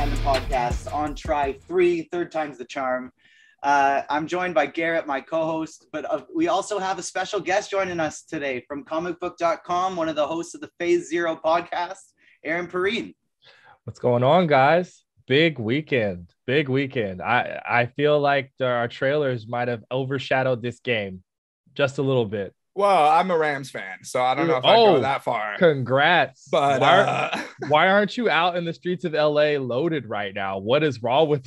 Fandom podcast on try three, third time's the charm. I'm joined by Garrett, my co-host, but we also have a special guest joining us today from comicbook.com, one of the hosts of the Phase Zero podcast, Aaron Perine. What's going on, guys? Big weekend. I feel like our trailers might have overshadowed this game just a little bit. Well, I'm a Rams fan, so I don't know if I go that far. Congrats. But why aren't you out in the streets of LA loaded right now? What is wrong with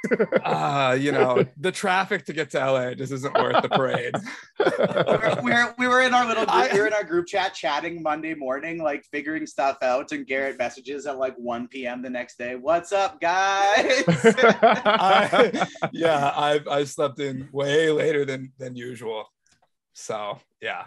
the traffic to get to LA just isn't worth the parade. we were in our little group, we were in our group chat chatting Monday morning, like figuring stuff out, and Garrett messages at like 1 p.m. the next day. What's up, guys? I slept in way later than usual. So yeah.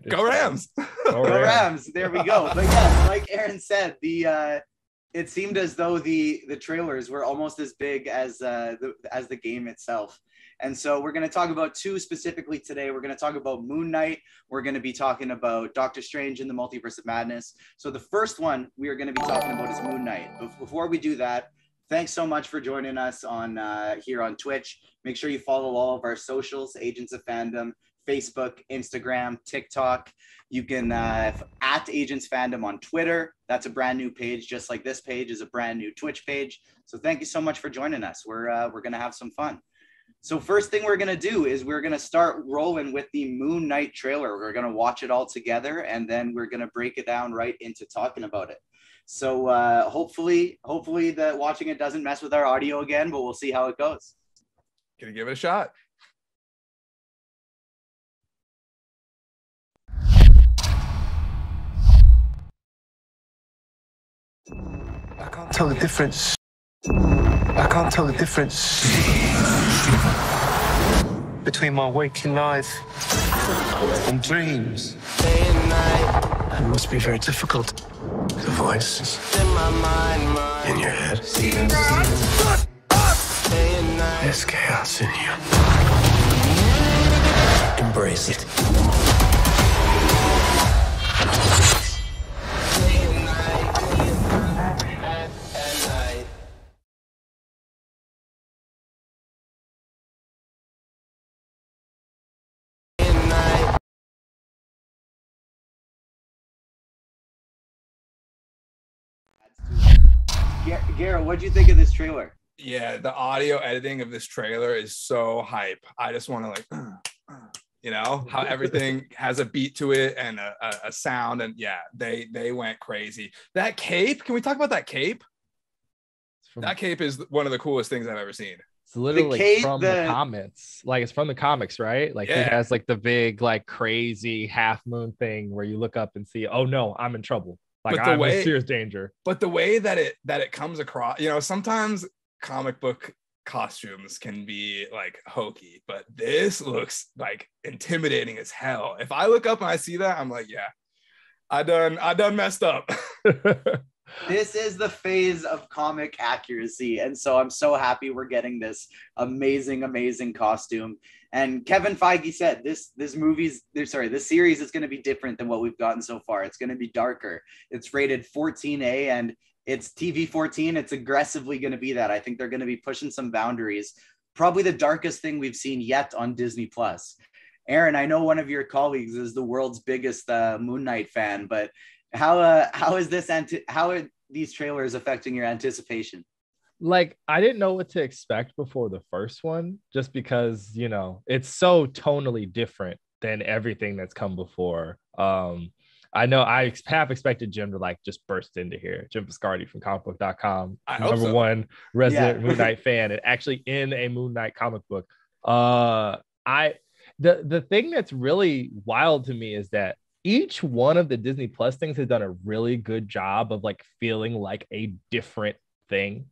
Go Rams. Go Rams. There we go. But yeah, like Aaron said, it seemed as though the trailers were almost as big as the game itself. And so we're going to talk about two specifically today. We're going to talk about Moon Knight. We're going to be talking about Doctor Strange in the Multiverse of Madness. So the first one we are going to be talking about is Moon Knight. But before we do that, thanks so much for joining us on here on Twitch. Make sure you follow all of our socials, Agents of Fandom, Facebook, Instagram, TikTok. You can at Agents Fandom on Twitter. That's a brand new page, just like this page is a brand new Twitch page. So thank you so much for joining us. We're going to have some fun. So first thing we're going to do is we're going to start rolling with the Moon Knight trailer. We're going to watch it all together, and then we're going to break it down right into talking about it. So hopefully that watching it doesn't mess with our audio again, but we'll see how it goes. Gonna give it a shot. I can't tell the difference. I can't tell the difference between my waking life and dreams. It must be very difficult. The voice in your head. There's chaos in you. Embrace it. Garrett, what do you think of this trailer? Yeah, the audio editing of this trailer is so hype. I just want to how everything has a beat to it and a sound, and yeah, they went crazy. That cape, can we talk about that cape? That cape is one of the coolest things I've ever seen. It's literally from the comics. Like, it's from the comics, right? Like, It has like the big, like, crazy half moon thing where you look up and see, oh no, I'm in trouble. Like, I'm in serious danger. But the way that it comes across, sometimes comic book costumes can be like hokey, but this looks like intimidating as hell. If I look up and I see that, I'm like, yeah, I done messed up. This is the phase of comic accuracy, and so I'm so happy we're getting this amazing costume. And Kevin Feige said this series is going to be different than what we've gotten so far. It's going to be darker. It's rated 14A, and it's TV 14. It's aggressively going to be that. I think they're going to be pushing some boundaries. Probably the darkest thing we've seen yet on Disney Plus. Aaron, I know one of your colleagues is the world's biggest Moon Knight fan, but how are these trailers affecting your anticipation? Like, I didn't know what to expect before the first one, just because, it's so tonally different than everything that's come before. I know I have expected Jim to like just burst into here. Jim Piscardi from comicbook.com, number one resident Moon Knight fan, and actually in a Moon Knight comic book. The thing that's really wild to me is that each one of the Disney Plus things has done a really good job of like feeling like a different thing.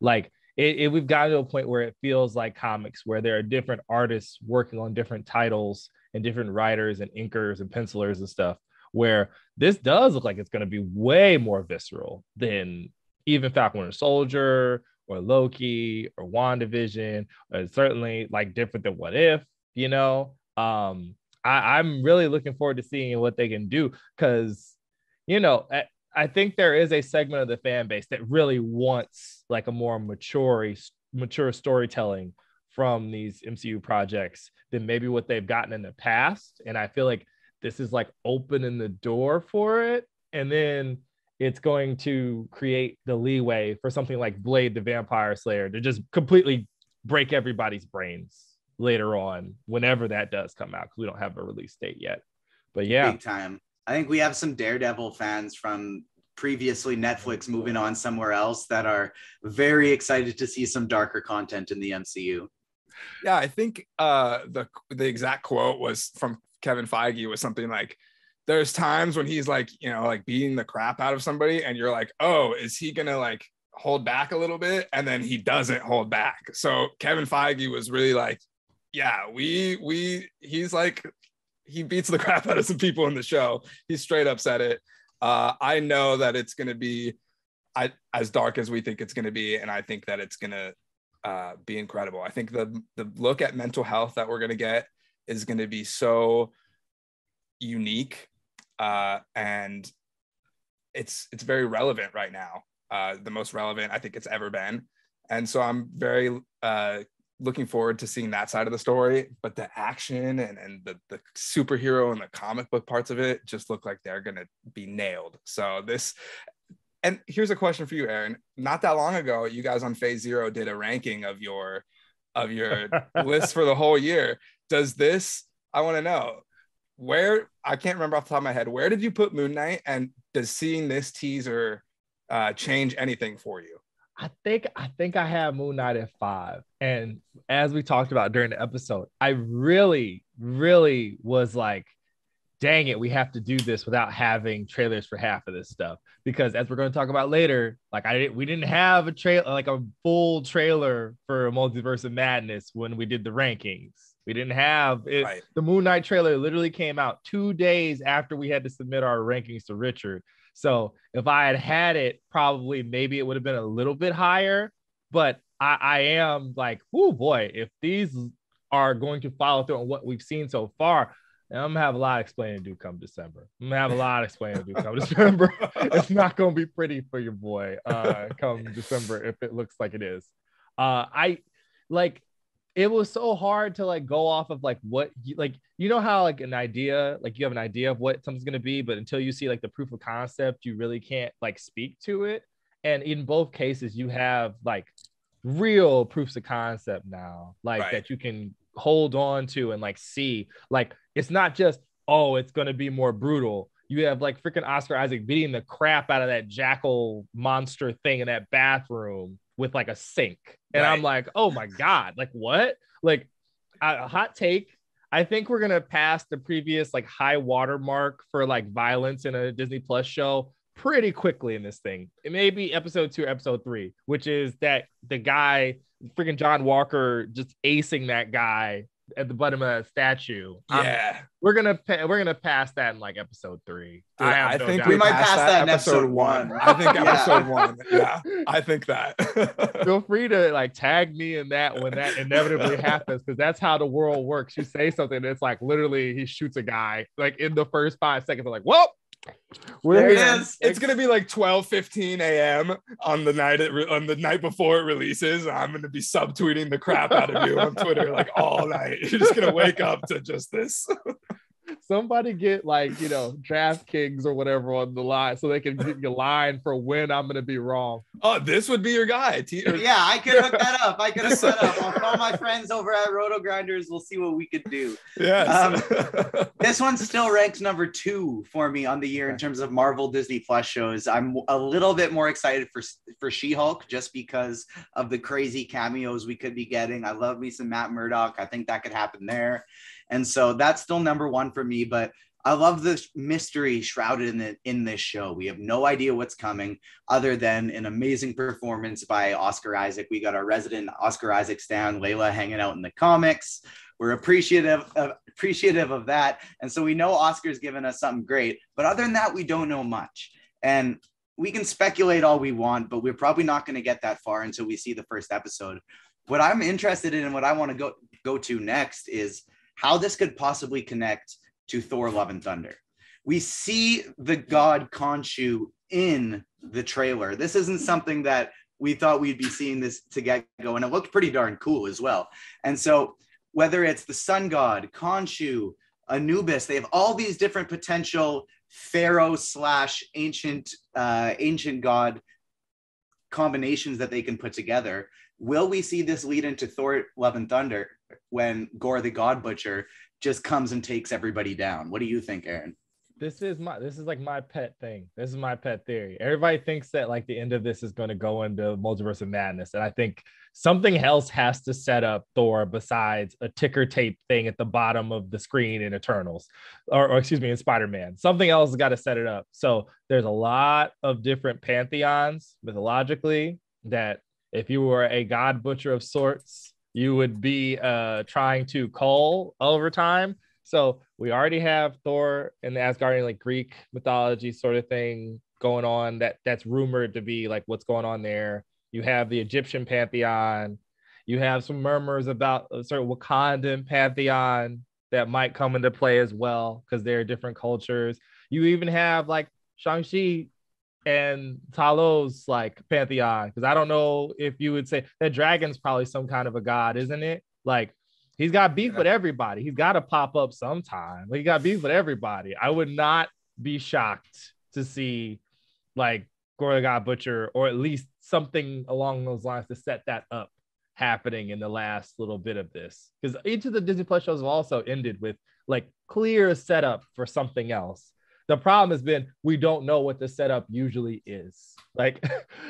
Like we've gotten to a point where it feels like comics, where there are different artists working on different titles and different writers and inkers and pencilers and stuff, where this does look like it's going to be way more visceral than even Falcon Winter Soldier or Loki or WandaVision, or certainly like different than What If, I'm really looking forward to seeing what they can do, because I think there is a segment of the fan base that really wants like a more mature storytelling from these MCU projects than maybe what they've gotten in the past. And I feel like this is like opening the door for it. And then it's going to create the leeway for something like Blade the Vampire Slayer to just completely break everybody's brains later on, whenever that does come out, because we don't have a release date yet. But yeah. Big time. I think we have some Daredevil fans from previously Netflix moving on somewhere else that are very excited to see some darker content in the MCU. Yeah, I think the exact quote was from Kevin Feige, was something like, there's times when he's like, you know, like beating the crap out of somebody and you're like, oh, is he gonna like hold back a little bit? And then he doesn't hold back. So Kevin Feige was really like, yeah, he's like, he beats the crap out of some people in the show. He straight up said it. I know that it's gonna be as dark as we think it's gonna be, and I think that it's gonna be incredible. I think the look at mental health that we're gonna get is gonna be so unique. And it's very relevant right now, the most relevant I think it's ever been. And so I'm very looking forward to seeing that side of the story, but the action and the superhero and the comic book parts of it just look like they're gonna be nailed. So and here's a question for you, Aaron. Not that long ago, you guys on Phase Zero did a ranking of your list for the whole year. Does this, I want to know, where, I can't remember off the top of my head, where did you put Moon Knight, and does seeing this teaser change anything for you? I think I have Moon Knight at 5. And as we talked about during the episode, I really, really was like, dang it, we have to do this without having trailers for half of this stuff. Because as we're going to talk about later, like we didn't have a trailer, like a full trailer for Multiverse of Madness when we did the rankings. We didn't have it. Right. The Moon Knight trailer literally came out 2 days after we had to submit our rankings to Richard. So if I had it, probably maybe it would have been a little bit higher. But I am like, oh boy, if these are going to follow through on what we've seen so far, I'm gonna have a lot of explaining to do come December. It's not gonna be pretty for your boy come December if it looks like it is. It was so hard to like go off of like what you know how like an idea, like you have an idea of what something's gonna be, but until you see like the proof of concept, you really can't like speak to it. And in both cases, you have like real proofs of concept now, like right. that you can hold on to and like see. Like it's not just, oh, it's gonna be more brutal. You have like freaking Oscar Isaac beating the crap out of that jackal monster thing in that bathroom with like a sink. And right. I'm like, oh my God, like what? Like a hot take. I think we're going to pass the previous like high watermark for like violence in a Disney Plus show pretty quickly in this thing. It may be episode 2, episode 3, which is that the guy, freaking John Walker, just acing that guy at the bottom of that statue. Yeah. We're gonna pass that in like episode 3. Dude, I think we might pass that in episode 1. I think episode 1. Yeah, I think that. Feel free to like tag me in that when that inevitably happens, because that's how the world works. You say something, and it's like literally he shoots a guy like in the first 5 seconds. I'm like, well, there it is. It's gonna be like 12:15 a.m. on the night before it releases. I'm gonna be subtweeting the crap out of you on Twitter like all night. You're just gonna wake up to just this. Somebody get like, you know, DraftKings or whatever on the line so they can get your line for when I'm gonna be wrong. Oh, this would be your guy. Yeah, I could hook that up. I'll call my friends over at Roto Grinders. We'll see what we could do. Yes. This one still ranks number 2 for me on the year in terms of Marvel Disney Plus shows. I'm a little bit more excited for She-Hulk just because of the crazy cameos we could be getting. I love me some Matt Murdock. I think that could happen there. And so that's still number 1 for me, but I love this mystery shrouded in this show. We have no idea what's coming other than an amazing performance by Oscar Isaac. We got our resident Oscar Isaac stan, Layla, hanging out in the comics. We're appreciative of that. And so we know Oscar's given us something great, but other than that, we don't know much. And we can speculate all we want, but we're probably not going to get that far until we see the first episode. What I'm interested in and what I want to go to next is how this could possibly connect to Thor: Love and Thunder. We see the god Khonshu in the trailer. This isn't something that we thought we'd be seeing this to get going. It looked pretty darn cool as well. And so whether it's the sun god, Khonshu, Anubis, they have all these different potential pharaoh / ancient god combinations that they can put together. Will we see this lead into Thor: Love and Thunder when Gore the God Butcher just comes and takes everybody down? What do you think, Aaron? This is like my pet thing. This is my pet theory. Everybody thinks that like the end of this is going to go into Multiverse of Madness, and I think something else has to set up Thor besides a ticker tape thing at the bottom of the screen in Eternals, or excuse me, in Spider-Man. Something else has got to set it up. So there's a lot of different pantheons mythologically that if you were a god butcher of sorts, you would be trying to cull over time. So we already have Thor and the Asgardian, like Greek mythology sort of thing going on. That's rumored to be like what's going on there. You have the Egyptian pantheon. You have some murmurs about a certain Wakandan pantheon that might come into play as well because they're different cultures. You even have like Shang-Chi and Talos like pantheon, because I don't know if you would say that dragon's probably some kind of a god, isn't it? Like he's got beef with everybody. He's got to pop up sometime. He got beef with everybody. I would not be shocked to see like Gore the God Butcher, or at least something along those lines to set that up happening in the last little bit of this. Because each of the Disney Plus shows have also ended with like clear setup for something else. The problem has been we don't know what the setup usually is. Like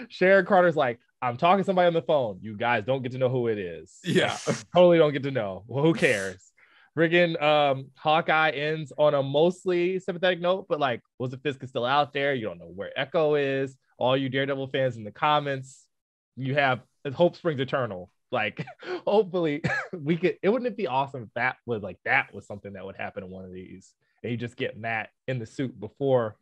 Sharon Carter's like, I'm talking to somebody on the phone. You guys don't get to know who it is. Yeah. Totally don't get to know. Well, who cares? Friggin' Hawkeye ends on a mostly sympathetic note, but like, Wilson Fisk is still out there. You don't know where Echo is. All you Daredevil fans in the comments, you have hope springs eternal. Like, hopefully we could. It wouldn't it be awesome if that was something that would happen in one of these, and you just get Matt in the suit before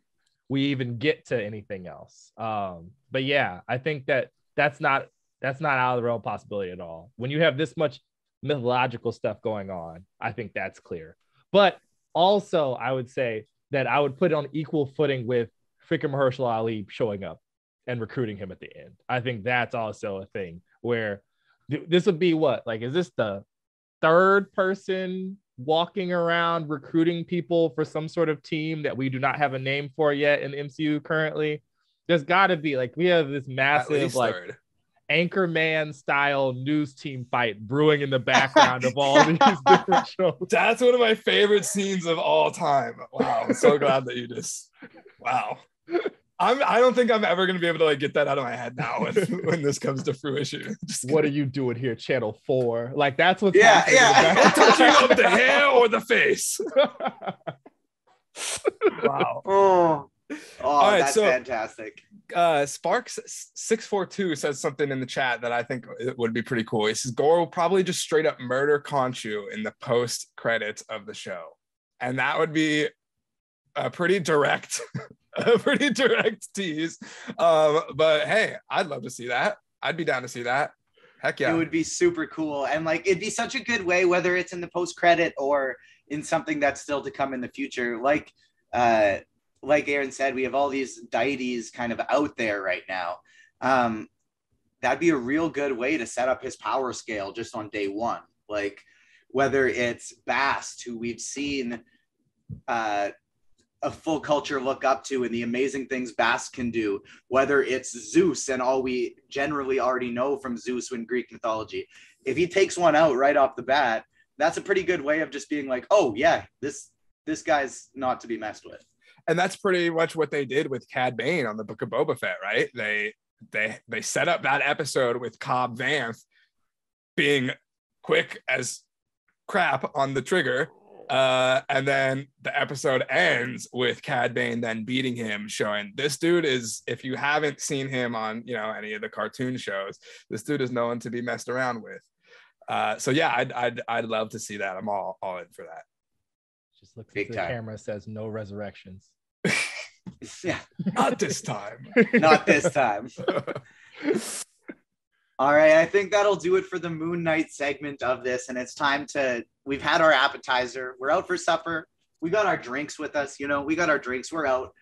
we even get to anything else. But yeah, I think that's not out of the realm of possibility at all. When you have this much mythological stuff going on, I think that's clear. But also, I would say that I would put it on equal footing with freaking Mahershala Ali showing up and recruiting him at the end. I think that's also a thing where this would be what? Like, is this the third person walking around recruiting people for some sort of team that we do not have a name for yet in the MCU currently? There's got to be, like, we have this massive, like, third. Anchorman style news team fight brewing in the background of all these different shows. That's one of my favorite scenes of all time. Wow, I'm so glad that you just I don't think I'm ever gonna be able to like get that out of my head now when this comes to fruition. What are you doing here, Channel 4? Like that's what's touching up the hair or the face. Wow. Oh, right, that's fantastic. Sparks 642 says something in the chat that I think would be pretty cool. He says Gore will probably just straight up murder Khonshu in the post credits of the show, and that would be a pretty direct tease. But hey, I'd love to see that. I'd be down to see that. Heck yeah, it would be super cool, and like it'd be such a good way, whether it's in the post credit or in something that's still to come in the future. Like Aaron said, we have all these deities kind of out there right now. That'd be a real good way to set up his power scale just on day one. Like whether it's Bast, who we've seen a full culture look up to and the amazing things Bast can do, whether it's Zeus and all we generally already know from Zeus in Greek mythology. If he takes one out right off the bat, that's a pretty good way of just being like, oh yeah, this guy's not to be messed with. And that's pretty much what they did with Cad Bane on the Book of Boba Fett, right? They set up that episode with Cobb Vanth being quick as crap on the trigger. And then the episode ends with Cad Bane then beating him, showing this dude is, if you haven't seen him on, any of the cartoon shows, this dude is no one to be messed around with. So yeah, I'd love to see that. I'm all in for that. Just looks at the camera, says no resurrections. Yeah, not this time. Not this time. All right, I think that'll do it for the Moon Knight segment of this, and it's time we've had our appetizer, we're out for supper, we got our drinks with us, we got our drinks, we're out.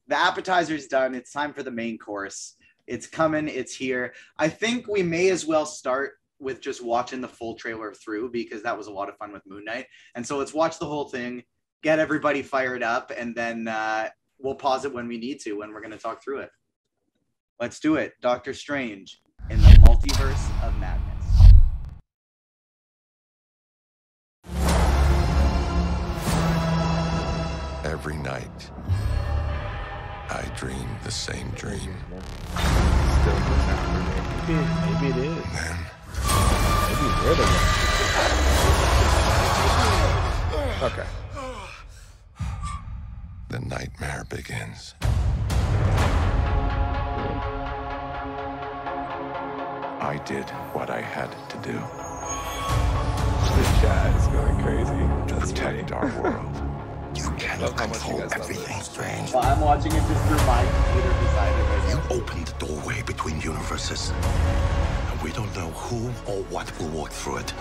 the appetizer's done. It's time for the main course. It's coming. It's here. I think we may as well start with just watching the full trailer through, because that was a lot of fun with Moon Knight. And so let's watch the whole thing, get everybody fired up, and then we'll pause it when we need to, when we're going to talk through it. Let's do it. Doctor Strange in the Multiverse of Madness. Every night, I dream the same dream. Maybe it is. And then, Maybe we're the one. Okay. the nightmare begins. I did what I had to do The chat is going crazy. to That's protect funny. our world. You Love cannot how much you control guys love everything, Strange. Well, I'm watching it just through my computer beside it right now. You opened the doorway between universes, and we don't know who or what will walk through it.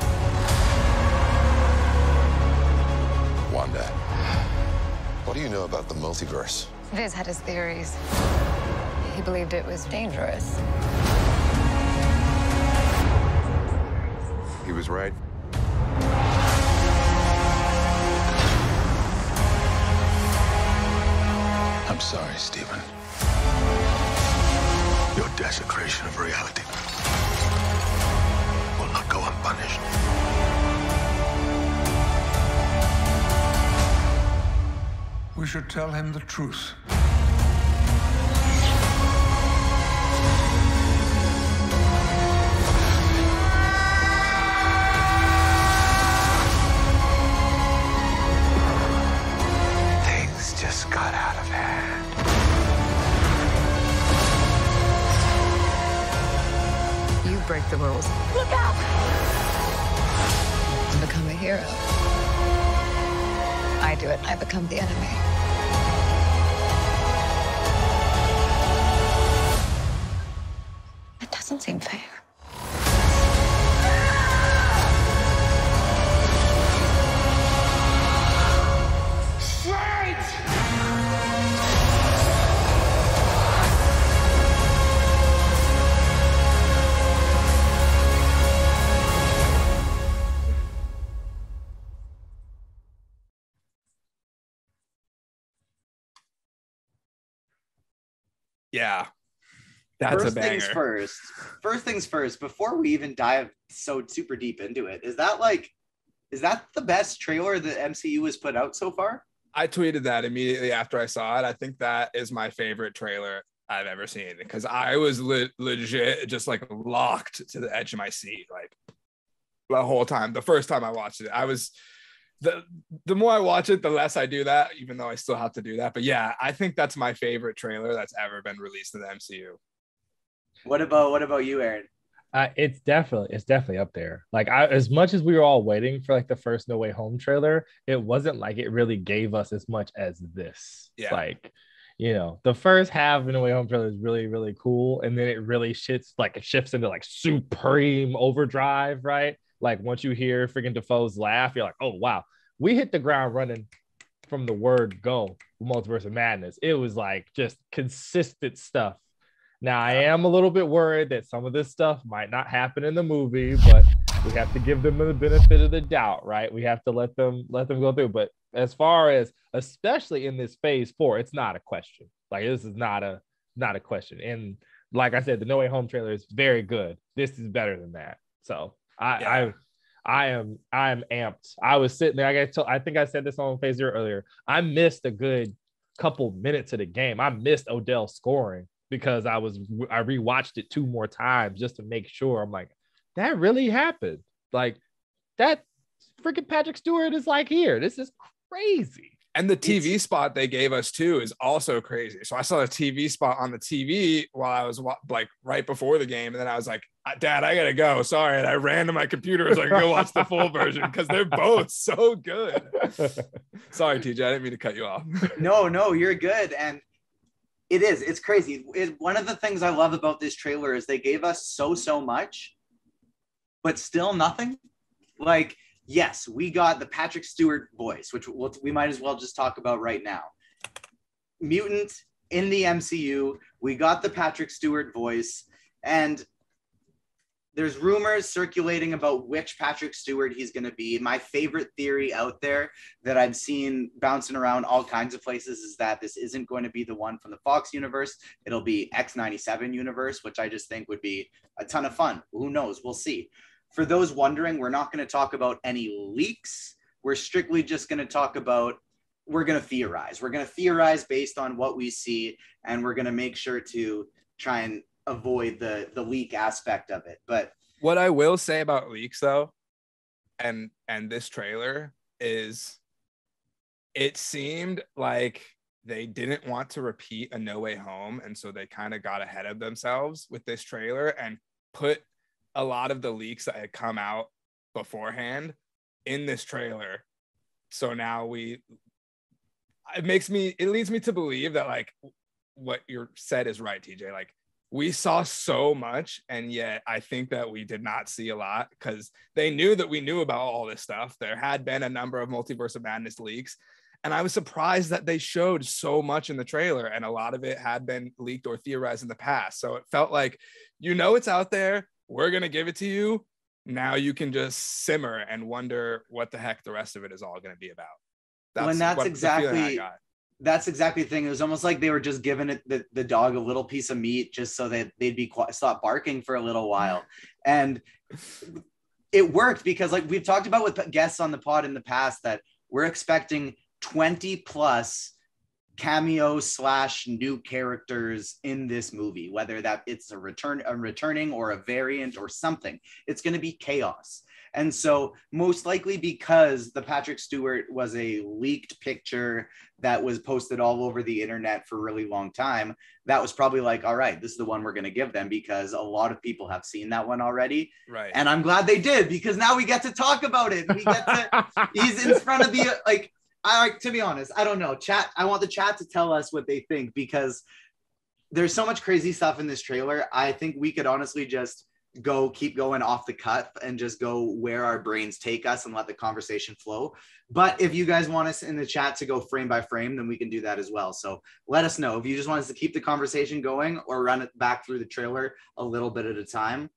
Wanda, what do you know about the multiverse? Viz had his theories. He believed it was dangerous. He was right. I'm sorry, Stephen. Your desecration of reality will not go unpunished. We should tell him the truth. Things just got out of hand. You break the rules. Look out! To become a hero. I do it, I become the enemy. It doesn't seem fair. Yeah, that's a banger. First things first, before we even dive so super deep into it, is that the best trailer the MCU has put out so far? I tweeted that immediately after I saw it. I think that is my favorite trailer I've ever seen, because I was legit just like locked to the edge of my seat like the whole time. The first time I watched it, I was the more I watch it, the less I do that, even though I still have to do that. But yeah, I think that's my favorite trailer that's ever been released in the MCU. What about you, Aaron? It's definitely up there. Like, as much as we were all waiting for like the first No Way Home trailer, it wasn't like it really gave us as much as this. Yeah. Like, you know, the first half of No Way Home trailer is really, really cool, and then it really shifts into like supreme overdrive, right? Like, once you hear freaking Dafoe's laugh, you're like, oh wow, we hit the ground running from the word go. Multiverse of Madness. It was like just consistent stuff. Now, I am a little bit worried that some of this stuff might not happen in the movie, but we have to give them the benefit of the doubt, right? We have to let them go through. But as far as, especially in this phase 4, it's not a question. Like, this is not a question. And like I said, the No Way Home trailer is very good. This is better than that. So I am amped. I was sitting there. I think I said this on Phase 0 earlier. I missed a good couple minutes of the game. I missed Odell scoring because I rewatched it 2 more times just to make sure. I'm like, that really happened. Like, that freaking Patrick Stewart is like here. This is crazy. And the TV spot they gave us too is also crazy. So I saw a TV spot on the TV while I was like right before the game. And then I was like, Dad, I gotta go. Sorry. And I ran to my computer so I could go watch the full version because they're both so good. Sorry, TJ. I didn't mean to cut you off. No, you're good. And it's crazy. One of the things I love about this trailer is they gave us so much, but still nothing. Like, yes, we got the Patrick Stewart voice, which we might as well just talk about right now. Mutant in the MCU. We got the Patrick Stewart voice, and there's rumors circulating about which Patrick Stewart he's going to be. My favorite theory out there that I've seen bouncing around all kinds of places is that this isn't going to be the one from the Fox universe. It'll be X-97 universe, which I just think would be a ton of fun. Who knows? We'll see. For those wondering, we're not going to talk about any leaks. We're strictly just going to talk about, we're going to theorize. We're going to theorize based on what we see, and we're going to make sure to try and avoid the leak aspect of it. But what I will say about leaks though, and this trailer, is it seemed like they didn't want to repeat a No Way Home, and so they kind of got ahead of themselves with this trailer and put a lot of the leaks that had come out beforehand in this trailer. So now it leads me to believe that like what you said is right, TJ. Like, we saw so much, and yet I think that we did not see a lot because they knew that we knew about all this stuff. There had been a number of Multiverse of Madness leaks, and I was surprised that they showed so much in the trailer, and a lot of it had been leaked or theorized in the past. So it felt like, it's out there. We're going to give it to you. Now you can just simmer and wonder what the heck the rest of it is all going to be about. That's exactly the thing. It was almost like they were just giving it the dog a little piece of meat just so that they'd stop barking for a little while. And it worked because, like we've talked about with guests on the pod in the past, that we're expecting 20 plus cameo / new characters in this movie, whether that it's a returning or a variant or something. It's going to be chaos. And so most likely, because the Patrick Stewart was a leaked picture that was posted all over the internet for a really long time, that was probably like, all right, this is the one we're going to give them, because a lot of people have seen that one already. Right. And I'm glad they did, because now we get to talk about it. We get to, he's in front of the, to be honest, I don't know, chat. I want the chat to tell us what they think, because there's so much crazy stuff in this trailer. I think we could honestly just keep going off the cuff and just go where our brains take us and let the conversation flow. But if you guys want us in the chat to go frame by frame, then we can do that as well. So let us know if you just want us to keep the conversation going or run it back through the trailer a little bit at a time.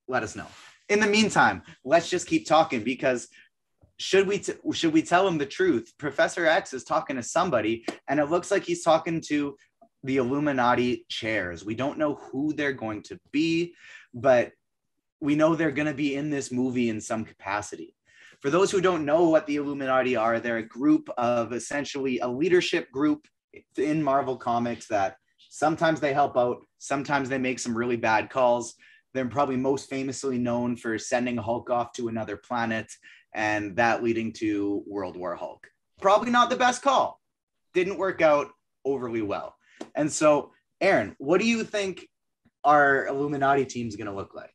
Let us know. In the meantime, let's just keep talking, because should we tell him the truth? Professor X is talking to somebody, and it looks like he's talking to the Illuminati chairs. We don't know who they're going to be, but we know they're going to be in this movie in some capacity. For those who don't know what the Illuminati are, they're a group of, essentially a leadership group in Marvel Comics that sometimes they help out, sometimes they make some really bad calls. They're probably most famously known for sending Hulk off to another planet, and that leading to World War Hulk. Probably not the best call. Didn't work out overly well. And so, Aaron, what do you think our Illuminati team is going to look like?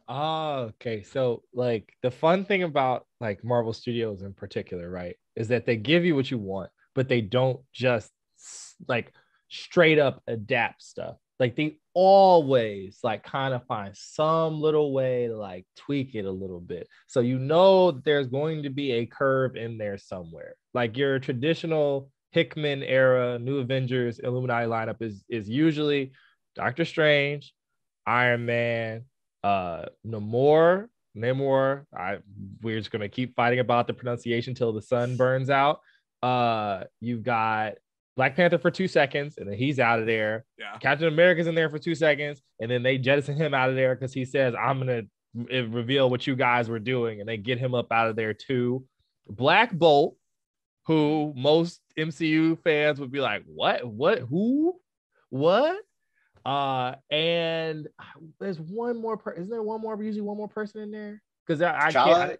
Oh, okay. So, like, the fun thing about like Marvel Studios in particular, right, is that they give you what you want, but they don't just like straight up adapt stuff. Like, they always like kind of find some little way to like tweak it a little bit. So there's going to be a curve in there somewhere. Like your traditional Hickman era New Avengers Illuminati lineup is usually Doctor Strange, Iron Man, Namor. We're just gonna keep fighting about the pronunciation till the sun burns out. You've got Black Panther for 2 seconds, and then he's out of there. Yeah. Captain America's in there for 2 seconds, and then they jettison him out of there because he says, "I'm gonna reveal what you guys were doing," and they get him up out of there too. Black Bolt, who most MCU fans would be like, what, who, what? And there's one more isn't there usually one more person in there? Because I can't.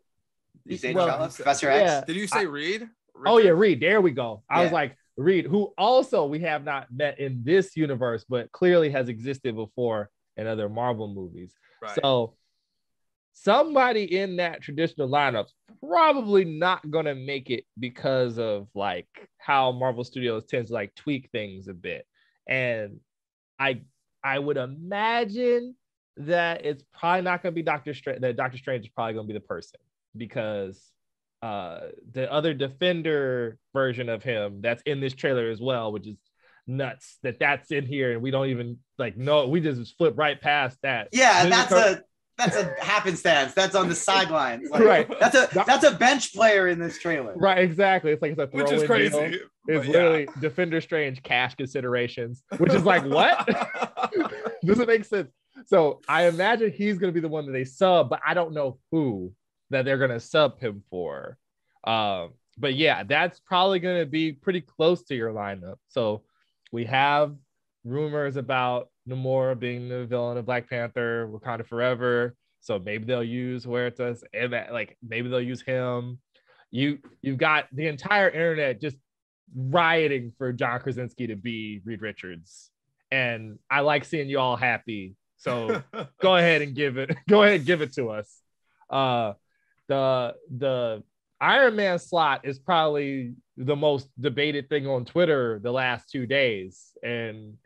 You say T'Challa? Professor X? Yeah. Did you say Reed? Oh yeah, Reed. There we go. I was Yeah. like, Reed, who also we have not met in this universe, but clearly has existed before in other Marvel movies. Right. So somebody in that traditional lineup probably not gonna make it because of like how Marvel Studios tends to like tweak things a bit. And I would imagine that it's probably not gonna be Doctor Strange. That Doctor Strange is probably gonna be the person, because the other Defender version of him that's in this trailer as well, which is nuts that that's in here, and we don't even like know. We just flip right past that. Yeah, that's a happenstance. That's on the sidelines. Like, right. That's a bench player in this trailer. Right, exactly. It's like it's a throw-in which is crazy. deal. It's literally Defender Strange cash considerations, which is like, what? Doesn't make sense. So I imagine he's going to be the one that they sub, but I don't know who that they're going to sub him for. But yeah, that's probably going to be pretty close to your lineup. So we have rumors about Namor being the villain of Black Panther, Wakanda Forever. So maybe they'll use Huertas, and like maybe they'll use him. You've got the entire internet just rioting for John Krasinski to be Reed Richards, and I like seeing you all happy. So go ahead and give it to us. The Iron Man slot is probably the most debated thing on Twitter the last 2 days, and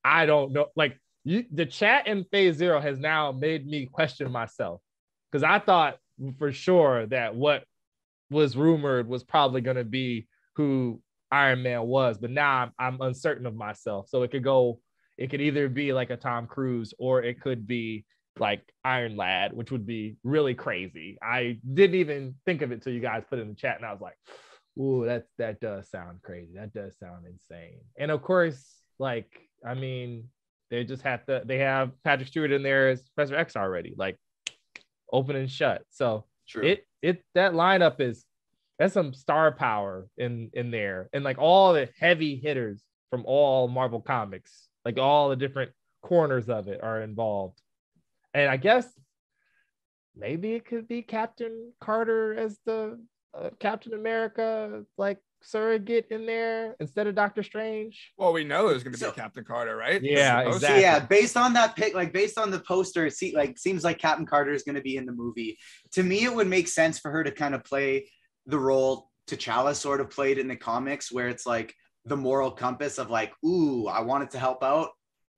I don't know, like the chat in Phase Zero has now made me question myself, because I thought for sure that what was rumored was probably going to be who Iron Man was, but now I'm uncertain of myself. So it could either be like a Tom Cruise, or it could be like Iron Lad, which would be really crazy. I didn't even think of it till you guys put it in the chat, and I was like, ooh, that does sound crazy. That does sound insane. And of course, like, I mean, they have Patrick Stewart in there as Professor X already, like open and shut. So True. That lineup that's some star power in there, and like all the heavy hitters from all Marvel comics, like all the different corners of it are involved. And I guess maybe it could be Captain Carter as the Captain America, like surrogate in there instead of Doctor Strange. Well, we know there's going to be Captain Carter, right? Yeah, exactly. Yeah, based on that pic, like based on the poster, seems like Captain Carter is going to be in the movie. To me, it would make sense for her to kind of play the role T'Challa sort of played in the comics, where it's like the moral compass of like, ooh, I wanted to help out,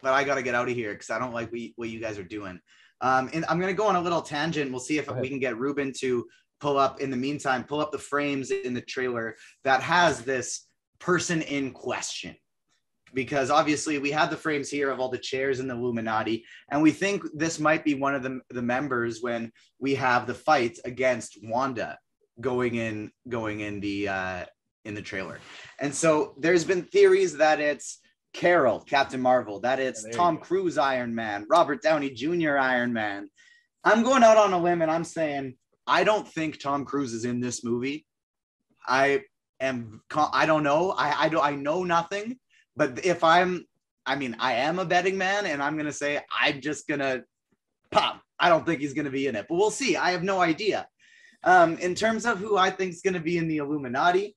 but I got to get out of here because I don't like what you guys are doing. And I'm going to go on a little tangent. We'll see if we can get Ruben to pull up the frames in the trailer that has this person in question. Because obviously we have the frames here of all the chairs in the Illuminati, and we think this might be one of the members when we have the fight against Wanda going in the trailer. And so there's been theories that it's Carol, Captain Marvel, that it's Tom Cruise Iron Man, Robert Downey Jr. Iron Man. I'm going out on a limb and I'm saying I don't think Tom Cruise is in this movie. I don't know. I know nothing. But I am a betting man, and I'm gonna say I'm just gonna pop. I don't think he's gonna be in it, but we'll see. I have no idea. In terms of who I think is gonna be in the Illuminati,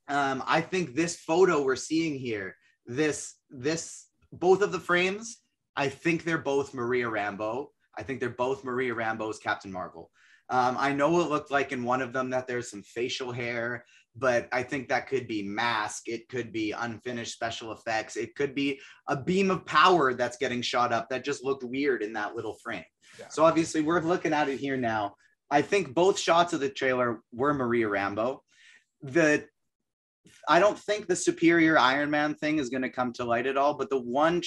I think this photo we're seeing here, both of the frames, I think they're both Maria Rambeau. I think they're both Maria Rambeau's Captain Marvel. I know it looked like in one of them that there's some facial hair, but I think that could be mask. It could be unfinished special effects. It could be a beam of power that's getting shot up that just looked weird in that little frame. Yeah. So obviously we're looking at it here now. I think both shots of the trailer were Maria Rambeau. I don't think the Superior Iron Man thing is going to come to light at all, but the one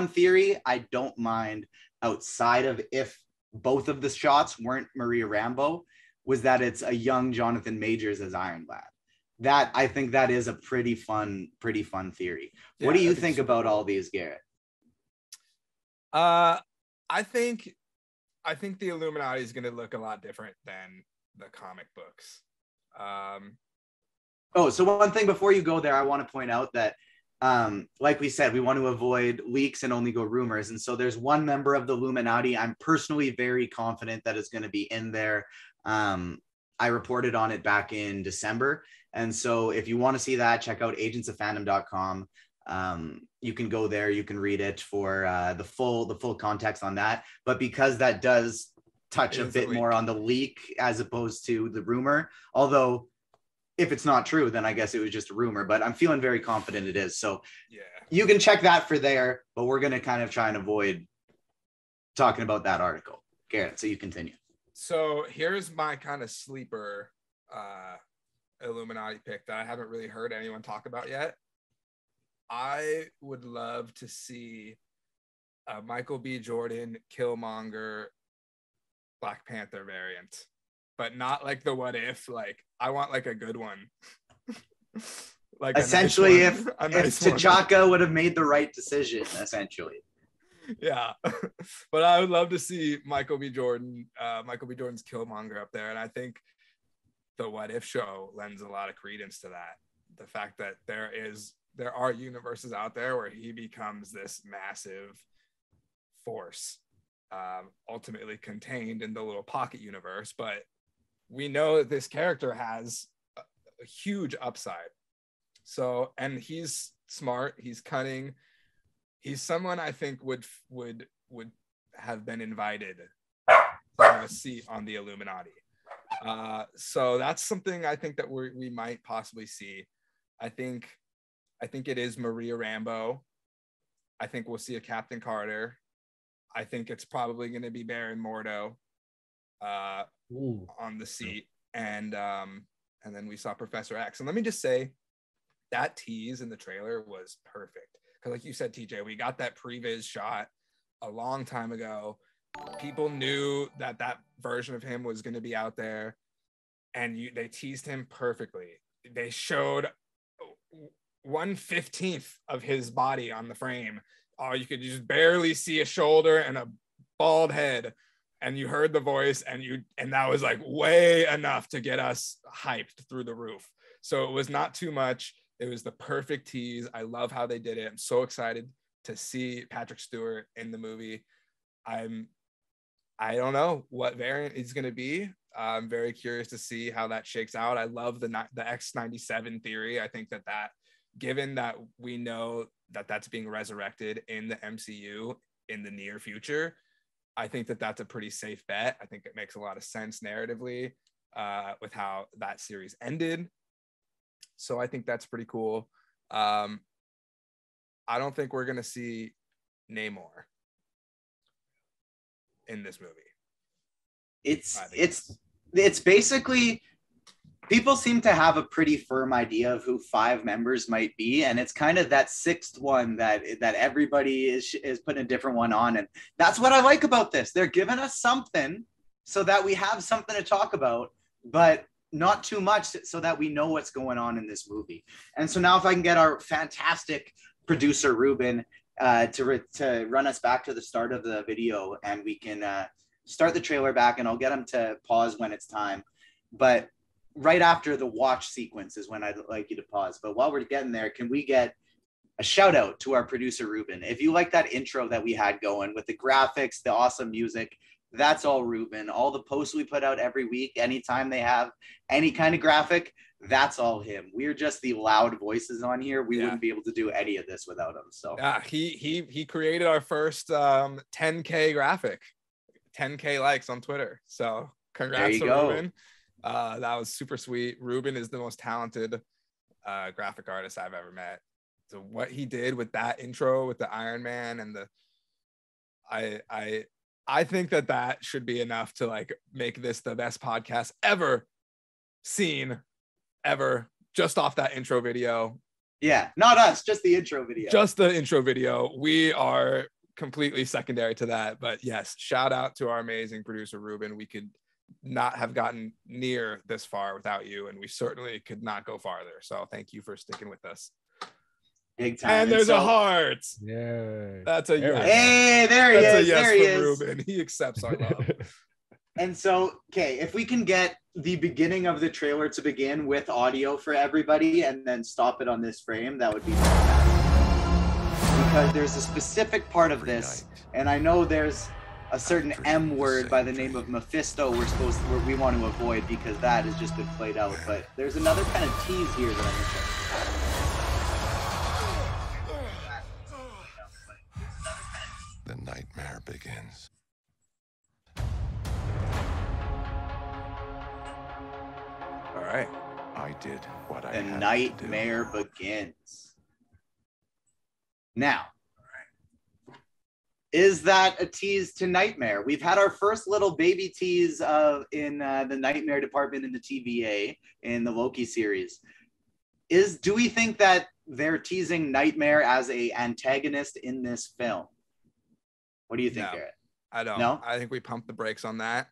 theory I don't mind outside of if both of the shots weren't Maria Rambeau was that it's a young Jonathan Majors as Iron Lad. I think that is a pretty fun theory. Yeah, what do you think about all these, Garrett? I think the Illuminati is going to look a lot different than the comic books. So one thing before you go there, I want to point out that, like we said, we want to avoid leaks and only go rumors. And so there's one member of the Illuminati I'm personally very confident that is going to be in there. I reported on it back in December. And so if you want to see that, check out agentsofandom.com. You can go there, you can read it for the full context on that. But because that does touch a bit more on the leak as opposed to the rumor, although if it's not true, then I guess it was just a rumor, but I'm feeling very confident it is. So yeah, you can check that for there, but we're going to kind of try and avoid talking about that article. Garrett, so you continue. So here's my kind of sleeper Illuminati pick that I haven't really heard anyone talk about yet. I would love to see a Michael B. Jordan, Killmonger, Black Panther variant, but not like the What If. Like, I want like a good one. Like essentially, a nice one, if T'Chaka would have made the right decision, essentially. Yeah, but I would love to see Michael B. Jordan's Killmonger up there, and I think the What If show lends a lot of credence to that. The fact that there are universes out there where he becomes this massive force, ultimately contained in the little pocket universe, but we know that this character has a huge upside. So, and he's smart, he's cunning, he's someone I think would have been invited to have a seat on the Illuminati. So that's something I think that we might possibly see. I think it is Maria Rambeau. I think we'll see a Captain Carter. I think it's probably going to be Baron Mordo on the seat, and then we saw Professor X. And let me just say, that tease in the trailer was perfect, because like you said, TJ, we got that previs shot a long time ago. People knew that version of him was going to be out there, and they teased him perfectly. They showed 1/15 of his body on the frame. Oh, you could just barely see a shoulder and a bald head, and you heard the voice, and that was like way enough to get us hyped through the roof. So it was not too much. It was the perfect tease. I love how they did it. I'm so excited to see Patrick Stewart in the movie. I don't know what variant it's going to be. I'm very curious to see how that shakes out. I love the X-97 theory. I think that given that we know that that's being resurrected in the MCU in the near future, I think that that's a pretty safe bet. I think it makes a lot of sense narratively with how that series ended. So I think that's pretty cool. I don't think we're going to see Namor in this movie. It's basically, people seem to have a pretty firm idea of who 5 members might be, and it's kind of that 6th one that everybody is putting a different one on, and that's what I like about this. They're giving us something so that we have something to talk about, but not too much so that we know what's going on in this movie. And so now if I can get our fantastic producer Ruben to run us back to the start of the video, and we can start the trailer back, and I'll get him to pause when it's time. But right after the watch sequence is when I'd like you to pause. But while we're getting there, can we get a shout out to our producer, Ruben? If you like that intro that we had going with the graphics, the awesome music, that's all Ruben. All the posts we put out every week, anytime they have any kind of graphic, that's all him. We're just the loud voices on here. We wouldn't be able to do any of this without him. So yeah, he created our first 10K graphic, 10K likes on Twitter. So congrats to Ruben. That was super sweet. Ruben is the most talented graphic artist I've ever met. So what he did with that intro with the Iron Man and I think that should be enough to like make this the best podcast ever seen ever, just off that intro video. Yeah, not us, just the intro video. Just the intro video. We are completely secondary to that. But yes, shout out to our amazing producer, Ruben. We could not have gotten near this far without you, and we certainly could not go farther. So thank you for sticking with us. Big time. And there's a heart. Yeah. That's a yes. Hey, there he is. That's a yes there he from is. Ruben. He accepts our love. And so, okay, if we can get the beginning of the trailer to begin with audio for everybody and then stop it on this frame, that would be fantastic. Because there's a specific part of this, and I know there's a certain M word by the name of Mephisto we want to avoid, because that has just been played out. But there's another kind of tease here that I'm interested in. The nightmare begins. All right. I did what I The had to do. nightmare begins. Now, is that a tease to Nightmare? We've had our first little baby tease in the Nightmare department in the TVA in the Loki series. Do we think that they're teasing Nightmare as a antagonist in this film. What do you think, No, Garrett? I don't. No? I think we pumped the brakes on that.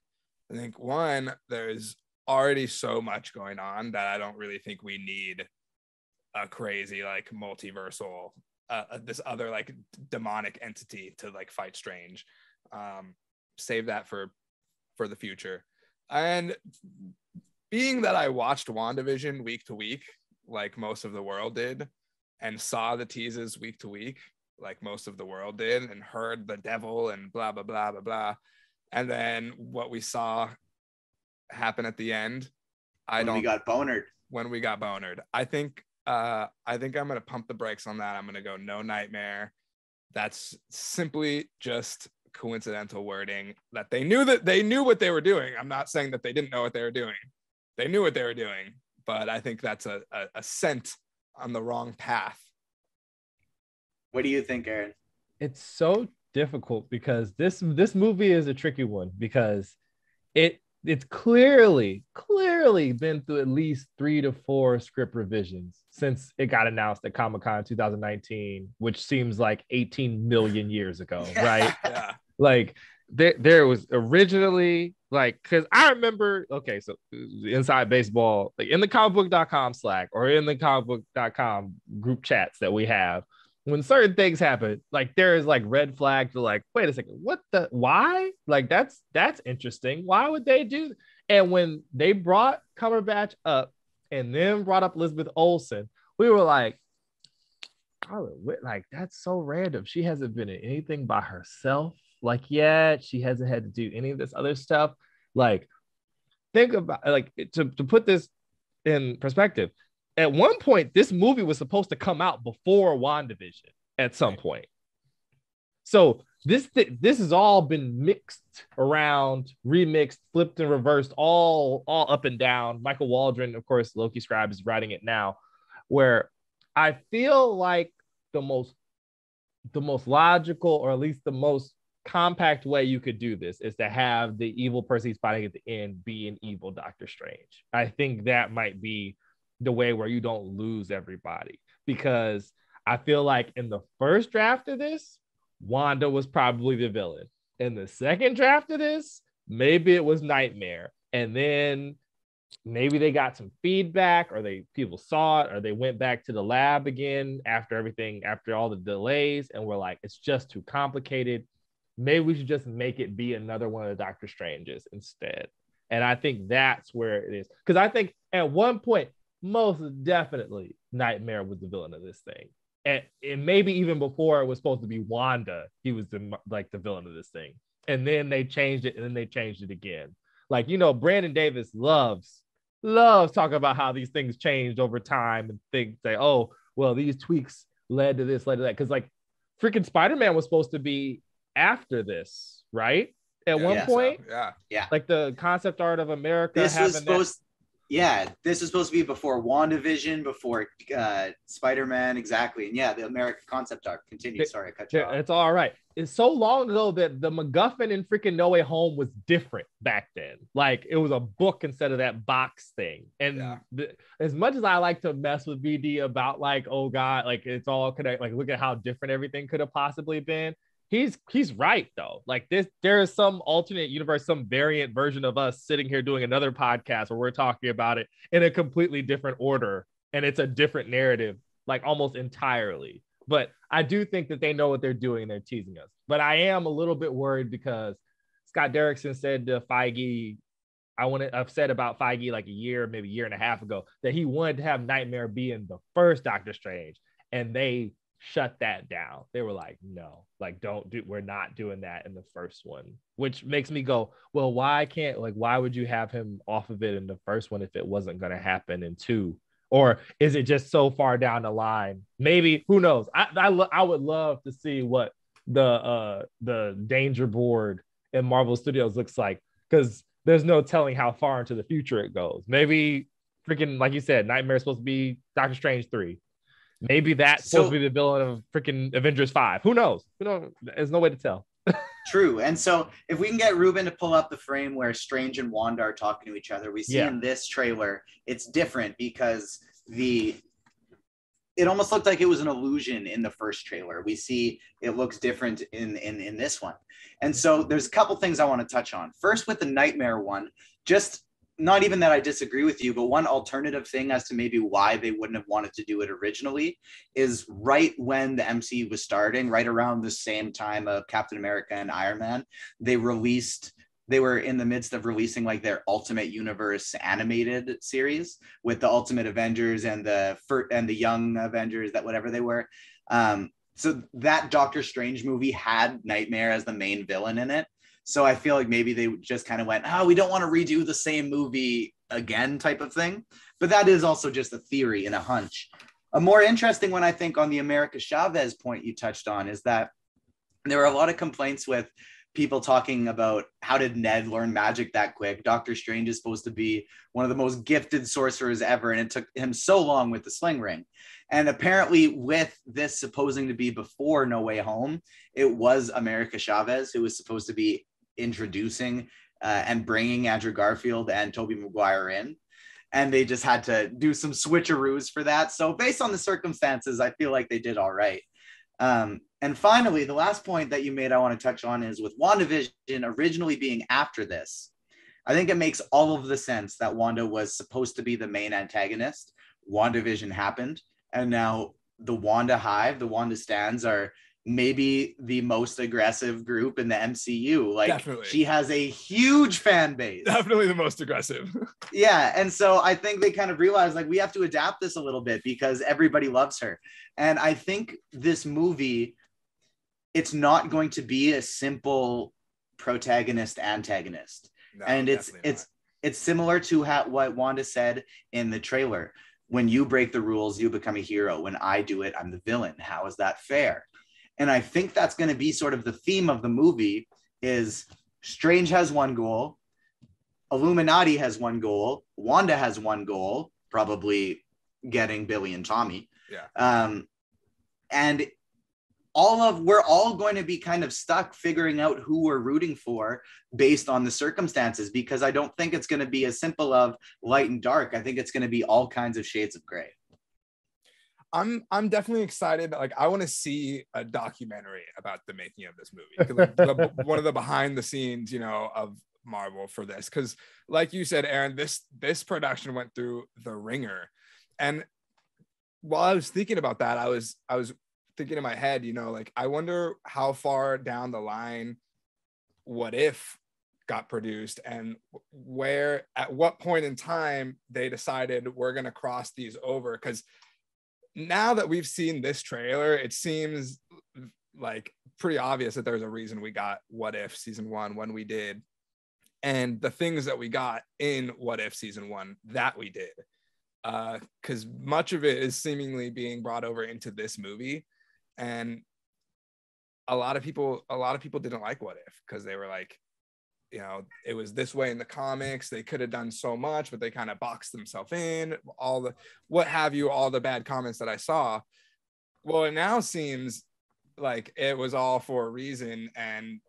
I think one, there's already so much going on that I don't really think we need a crazy like multiversal this other like demonic entity to like fight Strange. Save that for the future. And being that I watched WandaVision week to week like most of the world did, and saw the teases week to week like most of the world did, and heard the devil and blah blah blah blah blah, and then what we saw happen at the end, When we got bonered. I think I'm gonna pump the brakes on that. I'm gonna go no Nightmare. That's simply just coincidental wording that they knew what they were doing. I'm not saying that they didn't know what they were doing. They knew what they were doing, but I think that's a scent on the wrong path. What do you think, Aaron? It's so difficult because this movie is a tricky one because it's clearly been through at least 3 to 4 script revisions since it got announced at Comic-Con 2019, which seems like 18 million years ago, right? Yeah. Like there was originally like, because I remember, okay, so inside baseball, like in the comicbook.com Slack or in the comicbook.com group chats that we have, when certain things happen, like there is like red flags to like, wait a second, why? Like that's interesting. Why would they do? And when they brought Cumberbatch up and then brought up Elizabeth Olsen, we were like, oh, like that's so random. She hasn't been in anything by herself like yet. She hasn't had to do any of this other stuff. Like, think about like to put this in perspective. At one point, this movie was supposed to come out before WandaVision at some point. So this has all been mixed around, remixed, flipped and reversed, all up and down. Michael Waldron, of course, Loki Scribe is writing it now, where I feel like the most logical, or at least the most compact way you could do this is to have the evil person he's fighting at the end be an evil Doctor Strange. I think that might be the way where you don't lose everybody, because I feel like in the first draft of this, Wanda was probably the villain. In the second draft of this, maybe it was Nightmare. And then maybe they got some feedback, or people saw it, or they went back to the lab again after all the delays, and we're like, it's just too complicated. Maybe we should just make it be another one of the Doctor Stranges instead. And I think that's where it is. Because I think at one point, most definitely Nightmare was the villain of this thing. And maybe even before it was supposed to be Wanda, he was the villain of this thing. And then they changed it, and then they changed it again. Like, Brandon Davis loves talking about how these things changed over time, and say, oh, well, these tweaks led to this, led to that. Because like freaking Spider-Man was supposed to be after this, right? At one point. So, yeah. Like the concept art of America. This was supposed to be before WandaVision, before Spider-Man, exactly. And yeah, the American concept art continues. Sorry, I cut you off. It's all right. It's so long ago that the MacGuffin in freaking No Way Home was different back then. Like it was a book instead of that box thing. And as much as I like to mess with BD about like, oh God, like it's all connected. Like look at how different everything could have possibly been. He's right though. Like there is some alternate universe, some variant version of us sitting here doing another podcast where we're talking about it in a completely different order, and it's a different narrative, like almost entirely. But I do think that they know what they're doing and they're teasing us. But I am a little bit worried because Scott Derrickson said to Feige, I've said about Feige like maybe a year and a half ago, that he wanted to have Nightmare be in the first Doctor Strange, and they shut that down. They were like, no, like we're not doing that in the first one, which makes me go, well, why would you have him off of it in the first one if it wasn't going to happen in 2? Or is it just so far down the line? Maybe, who knows? I would love to see what the Danger Board in Marvel Studios looks like, because there's no telling how far into the future it goes. Maybe freaking, like you said, Nightmare is supposed to be Doctor Strange 3. Maybe that's supposed to be the villain of freaking Avengers 5. Who knows? There's no way to tell. True. And so if we can get Ruben to pull up the frame where Strange and Wanda are talking to each other, we see in this trailer, it's different because the it almost looked like it was an illusion in the first trailer. We see it looks different in this one. And so there's a couple things I want to touch on. First, with the Nightmare one, just not even that I disagree with you, but one alternative thing as to maybe why they wouldn't have wanted to do it originally is right when the MCU was starting, right around the same time of Captain America and Iron Man, they were in the midst of releasing like their Ultimate Universe animated series with the Ultimate Avengers and the Young Avengers, that whatever they were. So that Doctor Strange movie had Nightmare as the main villain in it. So I feel like maybe they just kind of went, oh, we don't want to redo the same movie again type of thing. But that is also just a theory and a hunch. A more interesting one, I think, on the America Chavez point you touched on is that there were a lot of complaints with people talking about how did Ned learn magic that quick? Doctor Strange is supposed to be one of the most gifted sorcerers ever, and it took him so long with the sling ring. And apparently with this supposing to be before No Way Home, it was America Chavez who was supposed to be introducing and bringing Andrew Garfield and Tobey Maguire in. And they just had to do some switcheroos for that. So based on the circumstances, I feel like they did all right. And finally, the last point that you made I want to touch on is with WandaVision originally being after this. I think it makes all of the sense that Wanda was supposed to be the main antagonist. WandaVision happened. And now the Wanda Hive, the Wanda Stands are maybe the most aggressive group in the MCU. Like, definitely. She has a huge fan base. Definitely the most aggressive. Yeah. And so I think they kind of realized like we have to adapt this a little bit because everybody loves her. And I think this movie, it's not going to be a simple protagonist antagonist. No, and it's similar to what Wanda said in the trailer. When you break the rules, you become a hero. When I do it, I'm the villain. How is that fair? And I think that's going to be sort of the theme of the movie is Strange has one goal, Illuminati has one goal, Wanda has one goal, probably getting Billy and Tommy. Yeah. And we're all going to be kind of stuck figuring out who we're rooting for based on the circumstances, because I don't think it's going to be as simple of light and dark. I think it's going to be all kinds of shades of gray. I'm definitely excited. Like, I want to see a documentary about the making of this movie. Like, one of the behind the scenes, of Marvel for this. Because like you said, Aaron, this production went through the ringer. And while I was thinking about that, I was thinking in my head, like, I wonder how far down the line What If got produced and at what point in time they decided we're going to cross these over. Because now that we've seen this trailer, it seems like pretty obvious that there's a reason we got What If season 1 when we did, and the things that we got in What If season 1 that we did, because much of it is seemingly being brought over into this movie. And a lot of people didn't like What If because they were like, it was this way in the comics. They could have done so much, but they kind of boxed themselves in, all the bad comments that I saw. Well, it now seems like it was all for a reason. And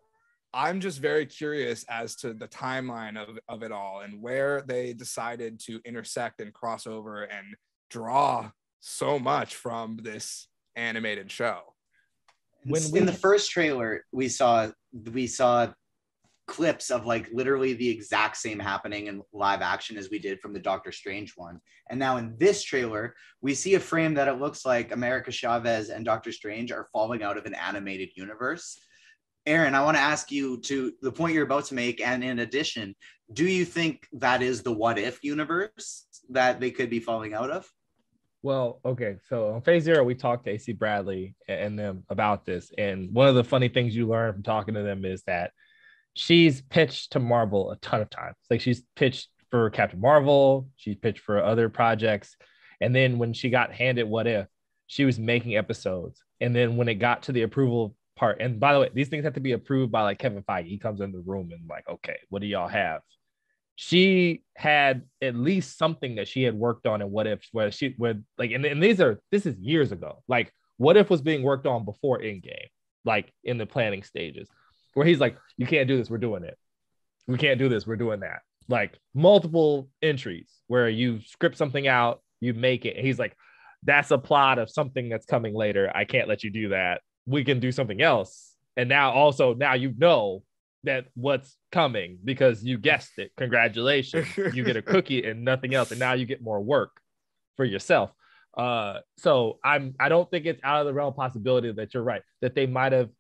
I'm just very curious as to the timeline of it all and where they decided to intersect and cross over and draw so much from this animated show. In the first trailer, we saw clips of like literally the exact same happening in live action as we did from the Doctor Strange one. And now in this trailer, we see a frame that it looks like America Chavez and Doctor Strange are falling out of an animated universe. Aaron, I want to ask you, to the point you're about to make, and in addition, do you think that is the What If universe that they could be falling out of? Well, okay. So on Phase Zero, we talked to AC Bradley and them about this. And one of the funny things you learn from talking to them is that she's pitched to Marvel a ton of times. Like, she's pitched for Captain Marvel, she's pitched for other projects. And then when she got handed What If, she was making episodes. And then when it got to the approval part, and by the way, these things have to be approved by like Kevin Feige. He comes in the room and like, okay, what do y'all have? She had at least something that she had worked on in What If, where she would like, and this is years ago. Like, What If was being worked on before Endgame, like in the planning stages, where he's like, you can't do this, we're doing it. We can't do this, we're doing that. Like multiple entries where you script something out, you make it. And he's like, that's a plot of something that's coming later. I can't let you do that. We can do something else. And now you know that what's coming because you guessed it. Congratulations. You get a cookie and nothing else. And now you get more work for yourself. So I don't think it's out of the realm of possibility that you're right, that they might have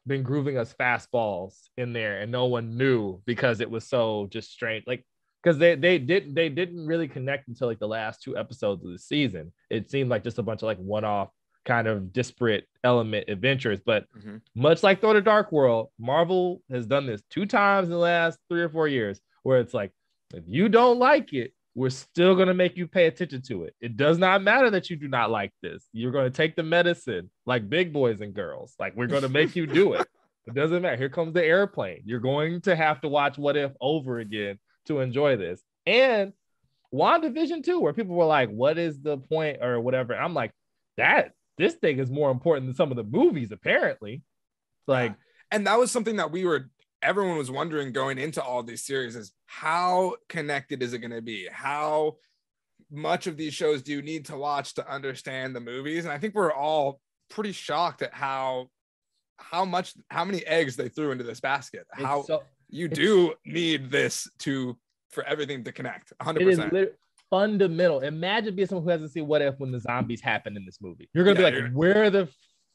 been grooving us fastballs in there and no one knew because it was so just strange. Like, because they didn't really connect until like the last 2 episodes of the season. It seemed like just a bunch of like one-off kind of disparate element adventures, but much like Thor: The Dark World, Marvel has done this 2 times in the last 3 or 4 years, where it's like, if you don't like it, we're still going to make you pay attention to it. It does not matter that you do not like this. You're going to take the medicine like big boys and girls. Like, we're going to make you do it. It doesn't matter. Here comes the airplane. You're going to have to watch What If over again to enjoy this. And WandaVision too, where people were like, what is the point or whatever. I'm like, this thing is more important than some of the movies, apparently. Like, and that was something that everyone was wondering going into all these series is how connected is it going to be? How much of these shows do you need to watch to understand the movies? And I think we're all pretty shocked at how many eggs they threw into this basket. You do need this for everything to connect 100%. It is fundamental. Imagine being someone who hasn't seen What If when the zombies happen in this movie. You're gonna be like,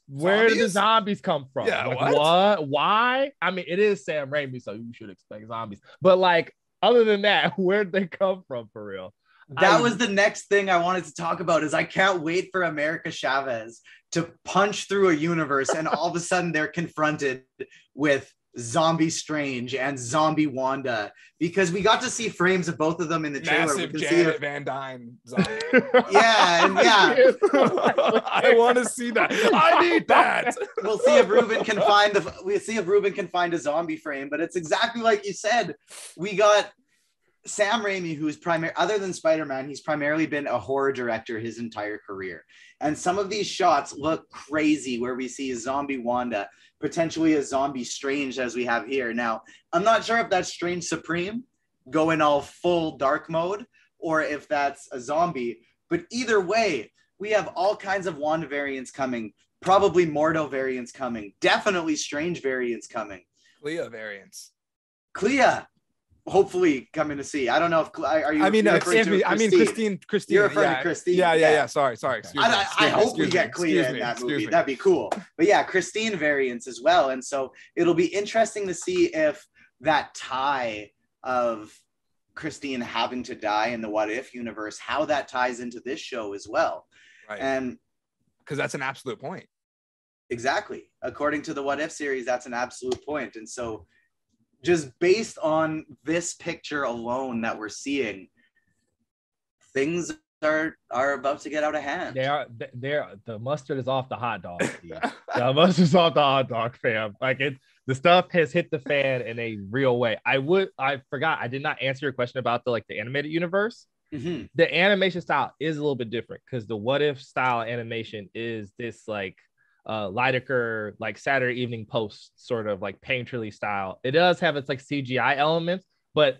where did the zombies come from? Yeah, like, what? Why? I mean, it is Sam Raimi, so you should expect zombies. But like, other than that, where'd they come from for real? That was the next thing I wanted to talk about. Is I can't wait for America Chavez to punch through a universe, and all of a sudden they're confronted with Zombie Strange and Zombie Wanda, because we got to see frames of both of them in the trailer. Massive Janet Van Dyne zombie. Yeah. I want to see that. I need that. We'll see if Ruben can find a zombie frame, but it's exactly like you said. We got Sam Raimi, who's other than Spider-Man, he's primarily been a horror director his entire career. And some of these shots look crazy, where we see a zombie Wanda, potentially a zombie Strange, as we have here. Now, I'm not sure if that's Strange Supreme going all full dark mode, or if that's a zombie. But either way, we have all kinds of Wanda variants coming, probably Mordo variants coming, definitely Strange variants coming. Clea variants. Clea. Hopefully coming to see. I don't know if are you. Christine. You're referring to Christine. Yeah. Sorry. Excuse me. I hope we get Clea in that movie. That'd be cool. But yeah, Christine variants as well. And so it'll be interesting to see if that tie of Christine having to die in the What If universe, how that ties into this show as well. Right. And because that's an absolute point. Exactly. According to the What If series, that's an absolute point. And so just based on this picture alone that we're seeing, things are about to get out of hand. The mustard is off the hot dog. The mustard's off the hot dog, fam. Like, the stuff has hit the fan in a real way. I forgot, I did not answer your question about the animated universe. Mm-hmm. The animation style is a little bit different, because the What If style animation is this Lydecker, Saturday Evening Post sort of painterly style. It does have its CGI elements, but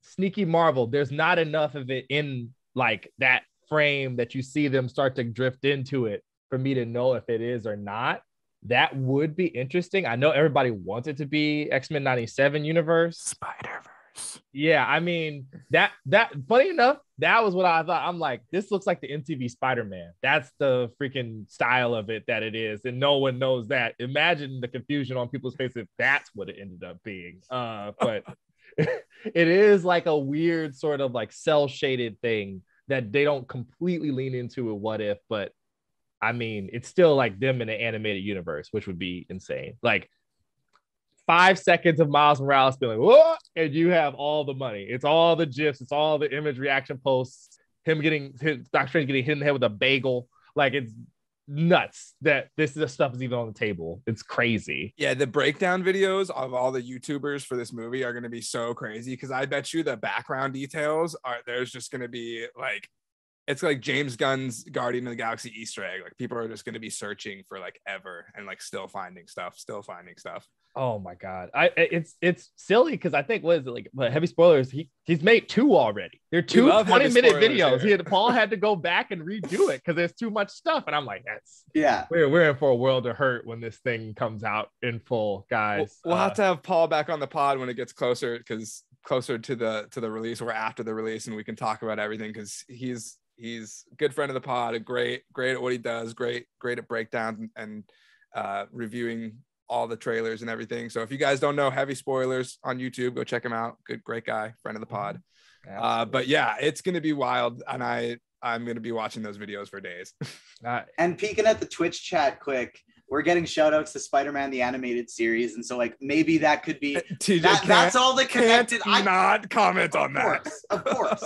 sneaky Marvel, there's not enough of it in that frame that you see them start to drift into it for me to know if it is or not. That would be interesting. I know everybody wants it to be X-Men 97 universe. Spider-Verse. Yeah, I mean, that funny enough, that was what I thought. I'm like, this looks like the MTV Spider-Man. That's the freaking style of it that it is, and no one knows that. Imagine the confusion on people's faces if that's what it ended up being. But it is a weird sort of cell-shaded thing that they don't completely lean into a What If, but I mean, it's still them in an animated universe, which would be insane. 5 seconds of Miles Morales being whoa, and you have all the money. It's all the GIFs, it's all the image reaction posts, Doctor Strange getting hit in the head with a bagel. It's nuts that this stuff is even on the table. It's crazy. Yeah, the breakdown videos of all the YouTubers for this movie are going to be so crazy, because I bet you the background details there's just going to be it's like James Gunn's Guardian of the Galaxy Easter egg. People are just going to be searching for ever and still finding stuff. Oh my god, it's silly because I think what is it like? But heavy spoilers. He's made 2 already. They're 2 20-minute videos. Paul had to go back and redo it because there's too much stuff. And I'm like, we're in for a world of hurt when this thing comes out in full, guys. We'll have to have Paul back on the pod when it gets closer to the release or after the release, and we can talk about everything because he's a good friend of the pod, great at what he does, great at breakdowns and reviewing all the trailers and everything. So if you guys don't know Heavy Spoilers on YouTube, go check him out. Great guy, friend of the pod. But yeah, it's gonna be wild, and I'm gonna be watching those videos for days. And peeking at the Twitch chat quick, we're getting shout outs to Spider-Man the animated series, and so like maybe that could be that's all the connected. I not comment on that. Of course.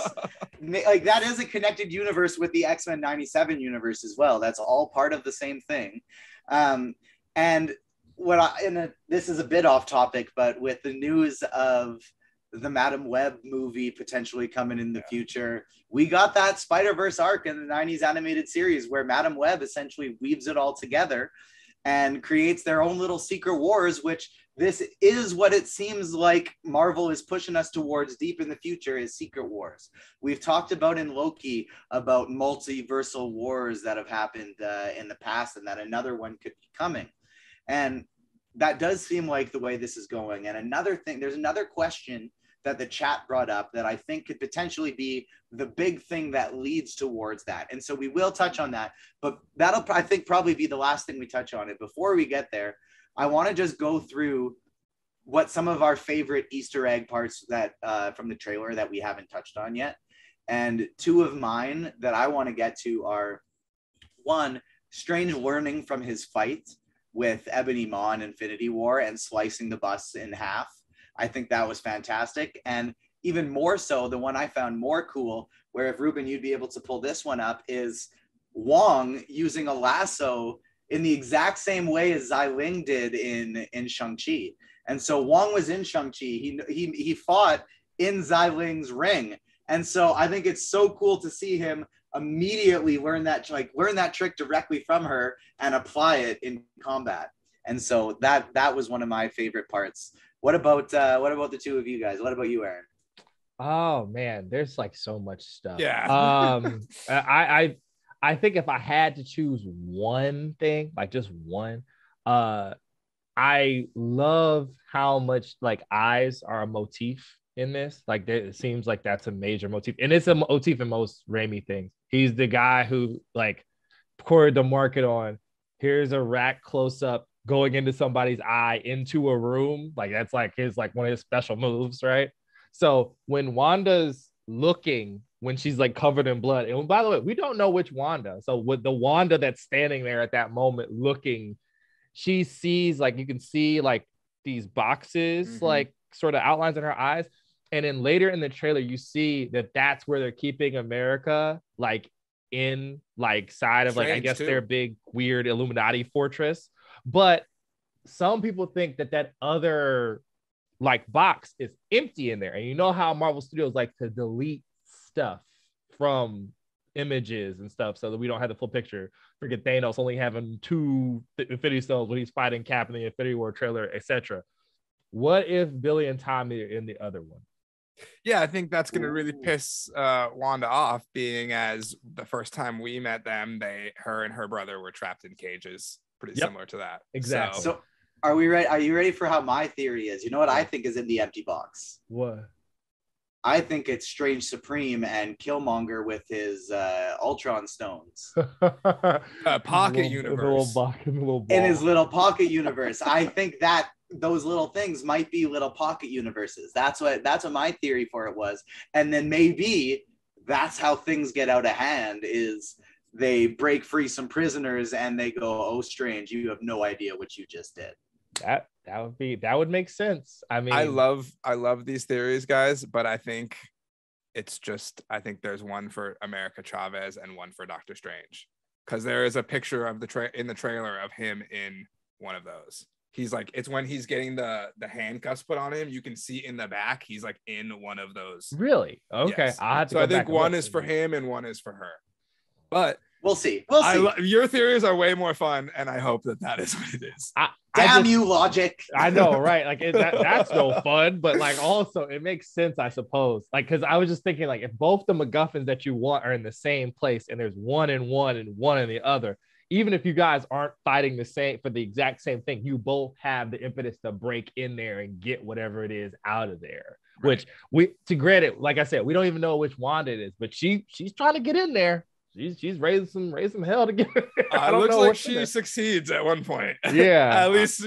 Like that is a connected universe with the X-Men 97 universe as well. That's all part of the same thing. And this is a bit off topic, but with the news of the Madam Web movie potentially coming in the future, we got that Spider-Verse arc in the 90s animated series where Madam Web essentially weaves it all together and creates their own little secret wars, which this is what it seems like Marvel is pushing us towards deep in the future, is secret wars. We've talked about in Loki about multiversal wars that have happened in the past, and that another one could be coming. And that does seem like the way this is going. And another thing, there's another question that the chat brought up that I think could potentially be the big thing that leads towards that. And so we will touch on that, but that'll, I think, probably be the last thing we touch on it. Before we get there, I want to just go through what some of our favorite Easter egg parts that from the trailer that we haven't touched on yet. And 2 of mine that I want to get to are, 1, Strange learning from his fight with Ebony Maw in Infinity War and slicing the bus in half. I think that was fantastic. And even more so, the one I found more cool, where if Ruben, you'd be able to pull this one up, is Wong using a lasso in the exact same way as Xialing did in Shang-Chi. And so Wong was in Shang-Chi. He fought in Xialing's ring. And so I think it's so cool to see him immediately learn that trick directly from her and apply it in combat. And so that was one of my favorite parts. What about the 2 of you guys? What about you, Aaron? Oh man, there's like so much stuff. Yeah. I think if I had to choose one thing, like just one, I love how much like eyes are a motif in this. Like it seems like that's a major motif, and it's a motif in most Raimi things. He's the guy who like poured the market on, here's a rat close up going into somebody's eye into a room. Like that's like one of his special moves, right? So when Wanda's looking, when she's like covered in blood, and by the way, we don't know which Wanda. So with the Wanda that's standing there at that moment looking, she sees, like, you can see like these boxes, like sort of outlines in her eyes. And then later in the trailer, you see that that's where they're keeping America, like in like side of like, I guess their big weird Illuminati fortress. But some people think that other like box is empty in there. And you know how Marvel Studios like to delete stuff from images and stuff so that we don't have the full picture. Forget Thanos only having 2 Infinity Stones when he's fighting Cap in the Infinity War trailer, etc. What if Billy and Tommy are in the other one? Yeah, I think that's going to really piss Wanda off, being as the first time we met them, her and her brother were trapped in cages, pretty similar to that. Exactly. So are we ready? Are you ready for how my theory is? You know what I think is in the empty box? What? I think it's Strange Supreme and Killmonger with his Ultron stones. Pocket universe. In his little pocket universe. I think that those little things might be little pocket universes. That's what my theory for it was. And then maybe that's how things get out of hand, is they break free some prisoners and they go, oh, Strange, you have no idea what you just did. That would make sense. I mean, I love these theories, guys, but I think there's one for America Chavez and one for Doctor Strange, because there is a picture of in the trailer of him in one of those. He's like, it's when he's getting the handcuffs put on him, you can see in the back he's like in one of those. Really? Okay. Yes. I think one is for him and one is for her, but we'll see. Your theories are way more fun, and I hope that is what it is. Damn you, logic. I know, right? Like that's no fun, but like also it makes sense, I suppose. Like, because I was just thinking, like, if both the MacGuffins that you want are in the same place and there's one in one and one in the other, even if you guys aren't fighting the same for the exact same thing, you both have the impetus to break in there and get whatever it is out of there. Right. Which we, to granted, like I said, we don't even know which Wanda it is, but she's trying to get in there. She's raising some hell to get in there. It looks like she succeeds at one point. Yeah. At least,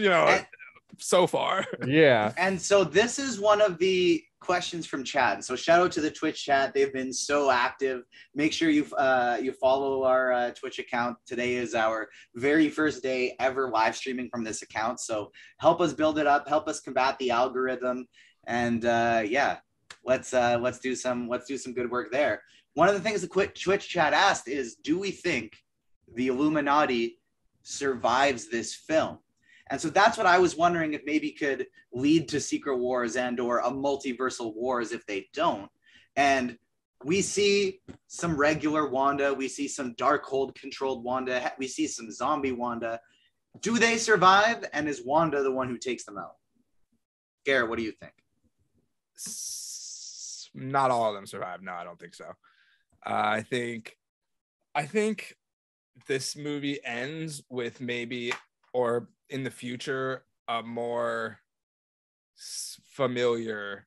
so far. Yeah. And so this is one of the questions from chat. And so shout out to the Twitch chat. They've been so active. Make sure you follow our Twitch account. Today is our very first day ever live streaming from this account. So help us build it up, help us combat the algorithm. And let's do some good work there. One of the things the Twitch chat asked is, do we think the Illuminati survives this film? And so that's what I was wondering, if maybe could lead to Secret Wars and or a multiversal wars if they don't. And we see some regular Wanda, we see some Darkhold controlled Wanda, we see some zombie Wanda. Do they survive? And is Wanda the one who takes them out? Garrett, what do you think? Not all of them survive. No, I don't think so. I think this movie ends with maybe, or in the future, a more familiar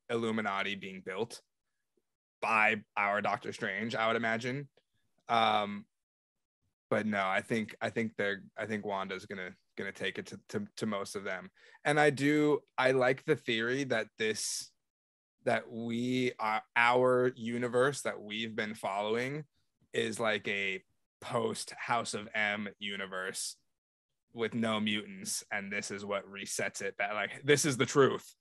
Illuminati being built by our Doctor Strange, I would imagine. But no, I think Wanda's gonna take it to most of them. And I like the theory that our universe that we've been following is like a post House of M universe with no mutants, and this is what resets it. That, like, this is the truth.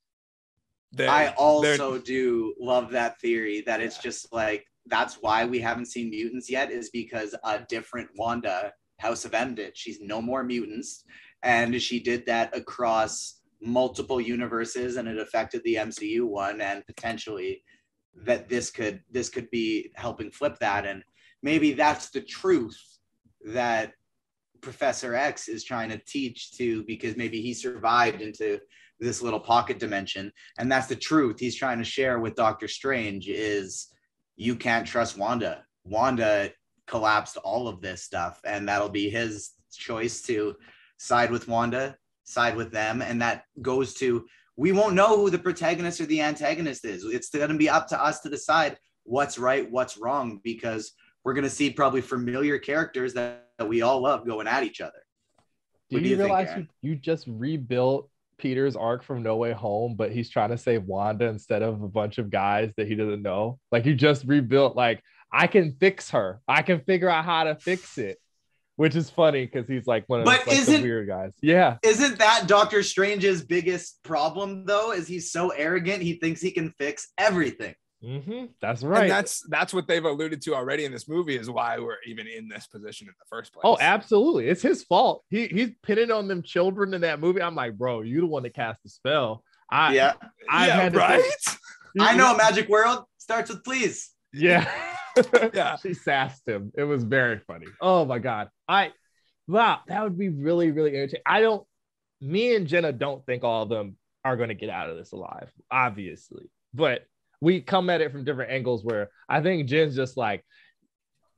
I also do love that theory, that it's just like, that's why we haven't seen mutants yet, is because a different Wanda, House of M, did. She's no more mutants, and she did that across multiple universes, and it affected the MCU one, and potentially that this could be helping flip that. And maybe that's the truth that Professor X is trying to teach to, because maybe he survived into this little pocket dimension, and that's the truth he's trying to share with Doctor Strange, is you can't trust Wanda. Wanda collapsed all of this stuff, and that'll be his choice to side with Wanda, side with them. And that goes to, we won't know who the protagonist or the antagonist is. It's going to be up to us to decide what's right, what's wrong, because we're going to see probably familiar characters that we all love going at each other. Do you realize you just rebuilt Peter's arc from No Way Home, but he's trying to save Wanda instead of a bunch of guys that he doesn't know? Like, you just rebuilt, like, I can fix her. I can figure out how to fix it. Which is funny because he's like one of the weird guys. Yeah. Isn't that Doctor Strange's biggest problem, though? Is he's so arrogant, he thinks he can fix everything. Mm-hmm. That's right. And that's what they've alluded to already in this movie, is why we're even in this position in the first place. Oh, absolutely. It's his fault. He's pinning on them children in that movie. I'm like, bro, you the one that cast the spell. Right? I know a magic world starts with please. Yeah. Yeah. She sassed him. It was very funny. Oh my God. Wow, that would be really, really entertaining. Me and Jenna don't think all of them are going to get out of this alive, obviously. But we come at it from different angles, where I think Jen's just like,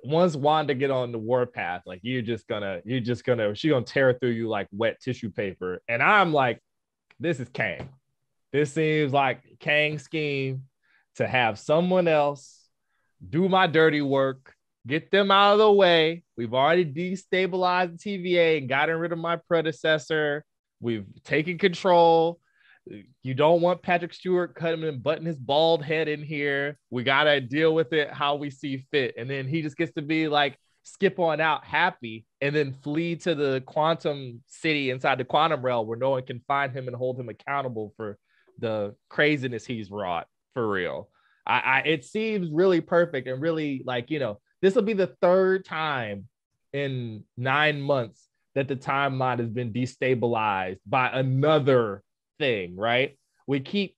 once Wanda get on the warpath, like, she's gonna tear through you like wet tissue paper. And I'm like, this is Kang. This seems like Kang's scheme to have someone else do my dirty work, get them out of the way. We've already destabilized the TVA and gotten rid of my predecessor. We've taken control. You don't want Patrick Stewart cutting and butting his bald head in here. We got to deal with it how we see fit. And then he just gets to be like, skip on out happy, and then flee to the quantum city inside the quantum realm where no one can find him and hold him accountable for the craziness he's wrought, for real. It seems really perfect, and really, like, this will be the third time in 9 months that the timeline has been destabilized by another thing, right? We keep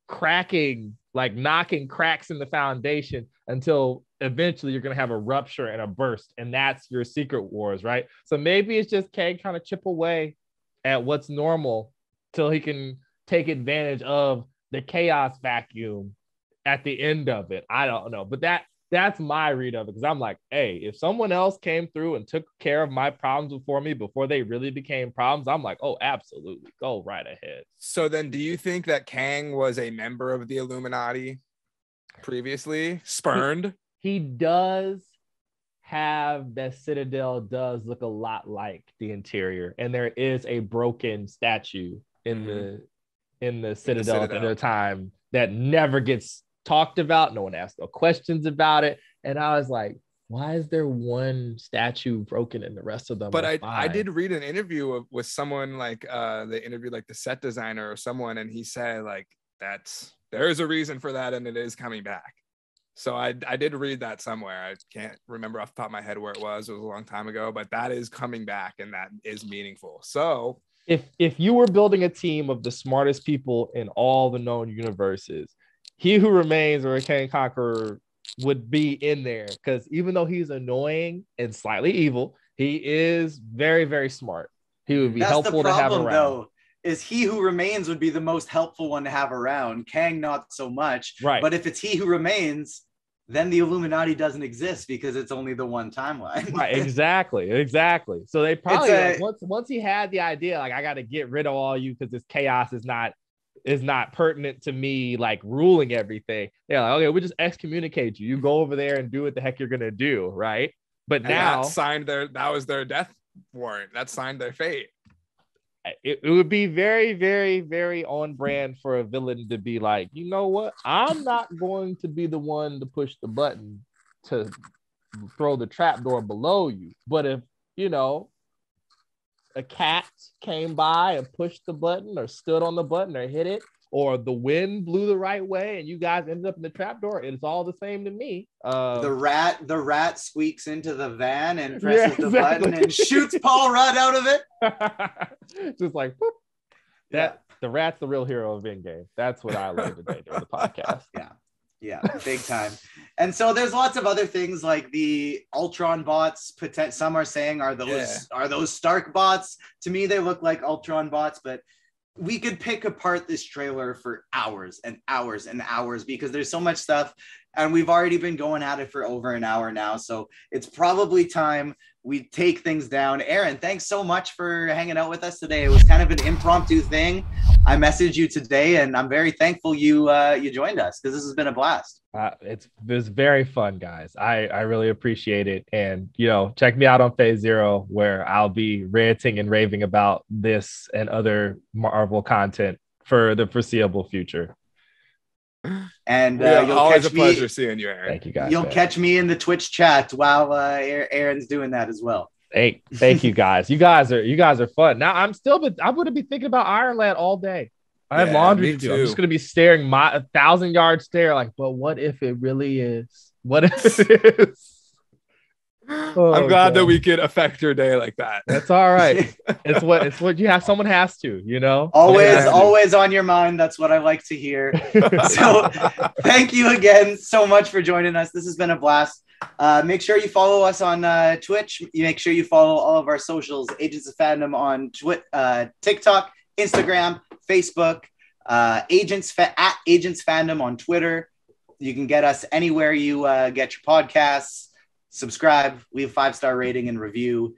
knocking cracks in the foundation until eventually you're going to have a rupture and a burst, and that's your Secret Wars, right? So maybe it's just Kang trying to chip away at what's normal till he can take advantage of the chaos vacuum at the end of it. I don't know, but that's my read of it, because I'm like, hey, if someone else came through and took care of my problems before me, before they really became problems, I'm like, oh, absolutely, go right ahead. So then do you think that Kang was a member of the Illuminati previously? Spurned? He does have that Citadel does look a lot like the interior, and there is a broken statue in the Citadel at the time that never gets talked about. No one asked no questions about it, and I was like, why is there one statue broken and the rest of them but are I fine? did read an interview with someone, like they interviewed like the set designer or someone, and he said like there's a reason for that, and it is coming back. So I did read that somewhere. I can't remember off the top of my head where it was a long time ago, but that is coming back, and that is meaningful. So if you were building a team of the smartest people in all the known universes, He Who Remains or Kang Conqueror would be in there, because even though he's annoying and slightly evil, he is very, very smart. He would be helpful to have around. Though, is He Who Remains would be the most helpful one to have around. Kang, not so much. Right. But if it's He Who Remains, then the Illuminati doesn't exist because it's only the one timeline. Right, exactly. So they probably once he had the idea, like, I got to get rid of all you because this chaos is not pertinent to me, like ruling everything. They're like, okay, we'll just excommunicate you. You go over there and do what the heck you're gonna do, right? But and now that was their death warrant. That signed their fate. It would be very, very, very on brand for a villain to be like, you know what? I'm not going to be the one to push the button to throw the trapdoor below you. But if, a cat came by and pushed the button or stood on the button or hit it, or the wind blew the right way and you guys ended up in the trapdoor, it's all the same to me. The rat squeaks into the van and presses the button and shoots Paul Rudd out of it. Just like, whoop. The rat's the real hero of Endgame. That's what I learned today during the podcast. Yeah, big time. And so there's lots of other things like the Ultron bots. Some are saying are those Stark bots? To me, they look like Ultron bots, but we could pick apart this trailer for hours and hours and hours because there's so much stuff, and we've already been going at it for over an hour now. So it's probably time we take things down. Aaron, thanks so much for hanging out with us today. It was kind of an impromptu thing. I messaged you today, and I'm very thankful you joined us because this has been a blast. It was very fun, guys. I really appreciate it. And, check me out on Phase Zero, where I'll be ranting and raving about this and other Marvel content for the foreseeable future. And always a pleasure seeing you, Aaron. Thank you, guys. You'll catch me in the Twitch chat while Aaron's doing that as well. Hey, thank you, guys. You guys are fun. Now I'm going to be thinking about Ireland all day. I have laundry to do. I'm just going to be staring my 1,000-yard stare, like, but what if it really is? What if it is? I'm glad that we could affect your day like that. That's all right. It's what you have. Someone has to, always on your mind. That's what I like to hear. So thank you again so much for joining us. This has been a blast. Make sure you follow us on Twitch. Make sure you follow all of our socials, Agents of Fandom on TikTok, Instagram, Facebook, at Agents Fandom on Twitter. You can get us anywhere you get your podcasts. Subscribe, leave a 5-star rating and review.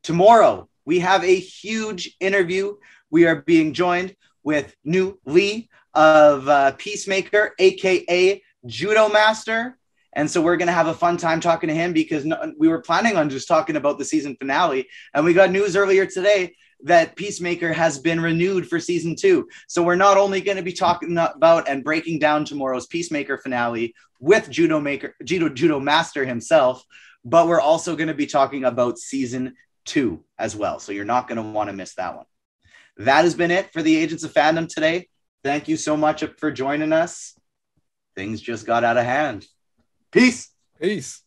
Tomorrow, we have a huge interview. We are being joined with New Lee of Peacemaker, aka Judo Master. And so we're going to have a fun time talking to him because we were planning on just talking about the season finale. And we got news earlier today that Peacemaker has been renewed for season 2. So we're not only going to be talking about and breaking down tomorrow's Peacemaker finale with Judo Master himself, but we're also going to be talking about season 2 as well. So you're not going to want to miss that one. That has been it for the Agents of Fandom today. Thank you so much for joining us. Things just got out of hand. Peace. Peace.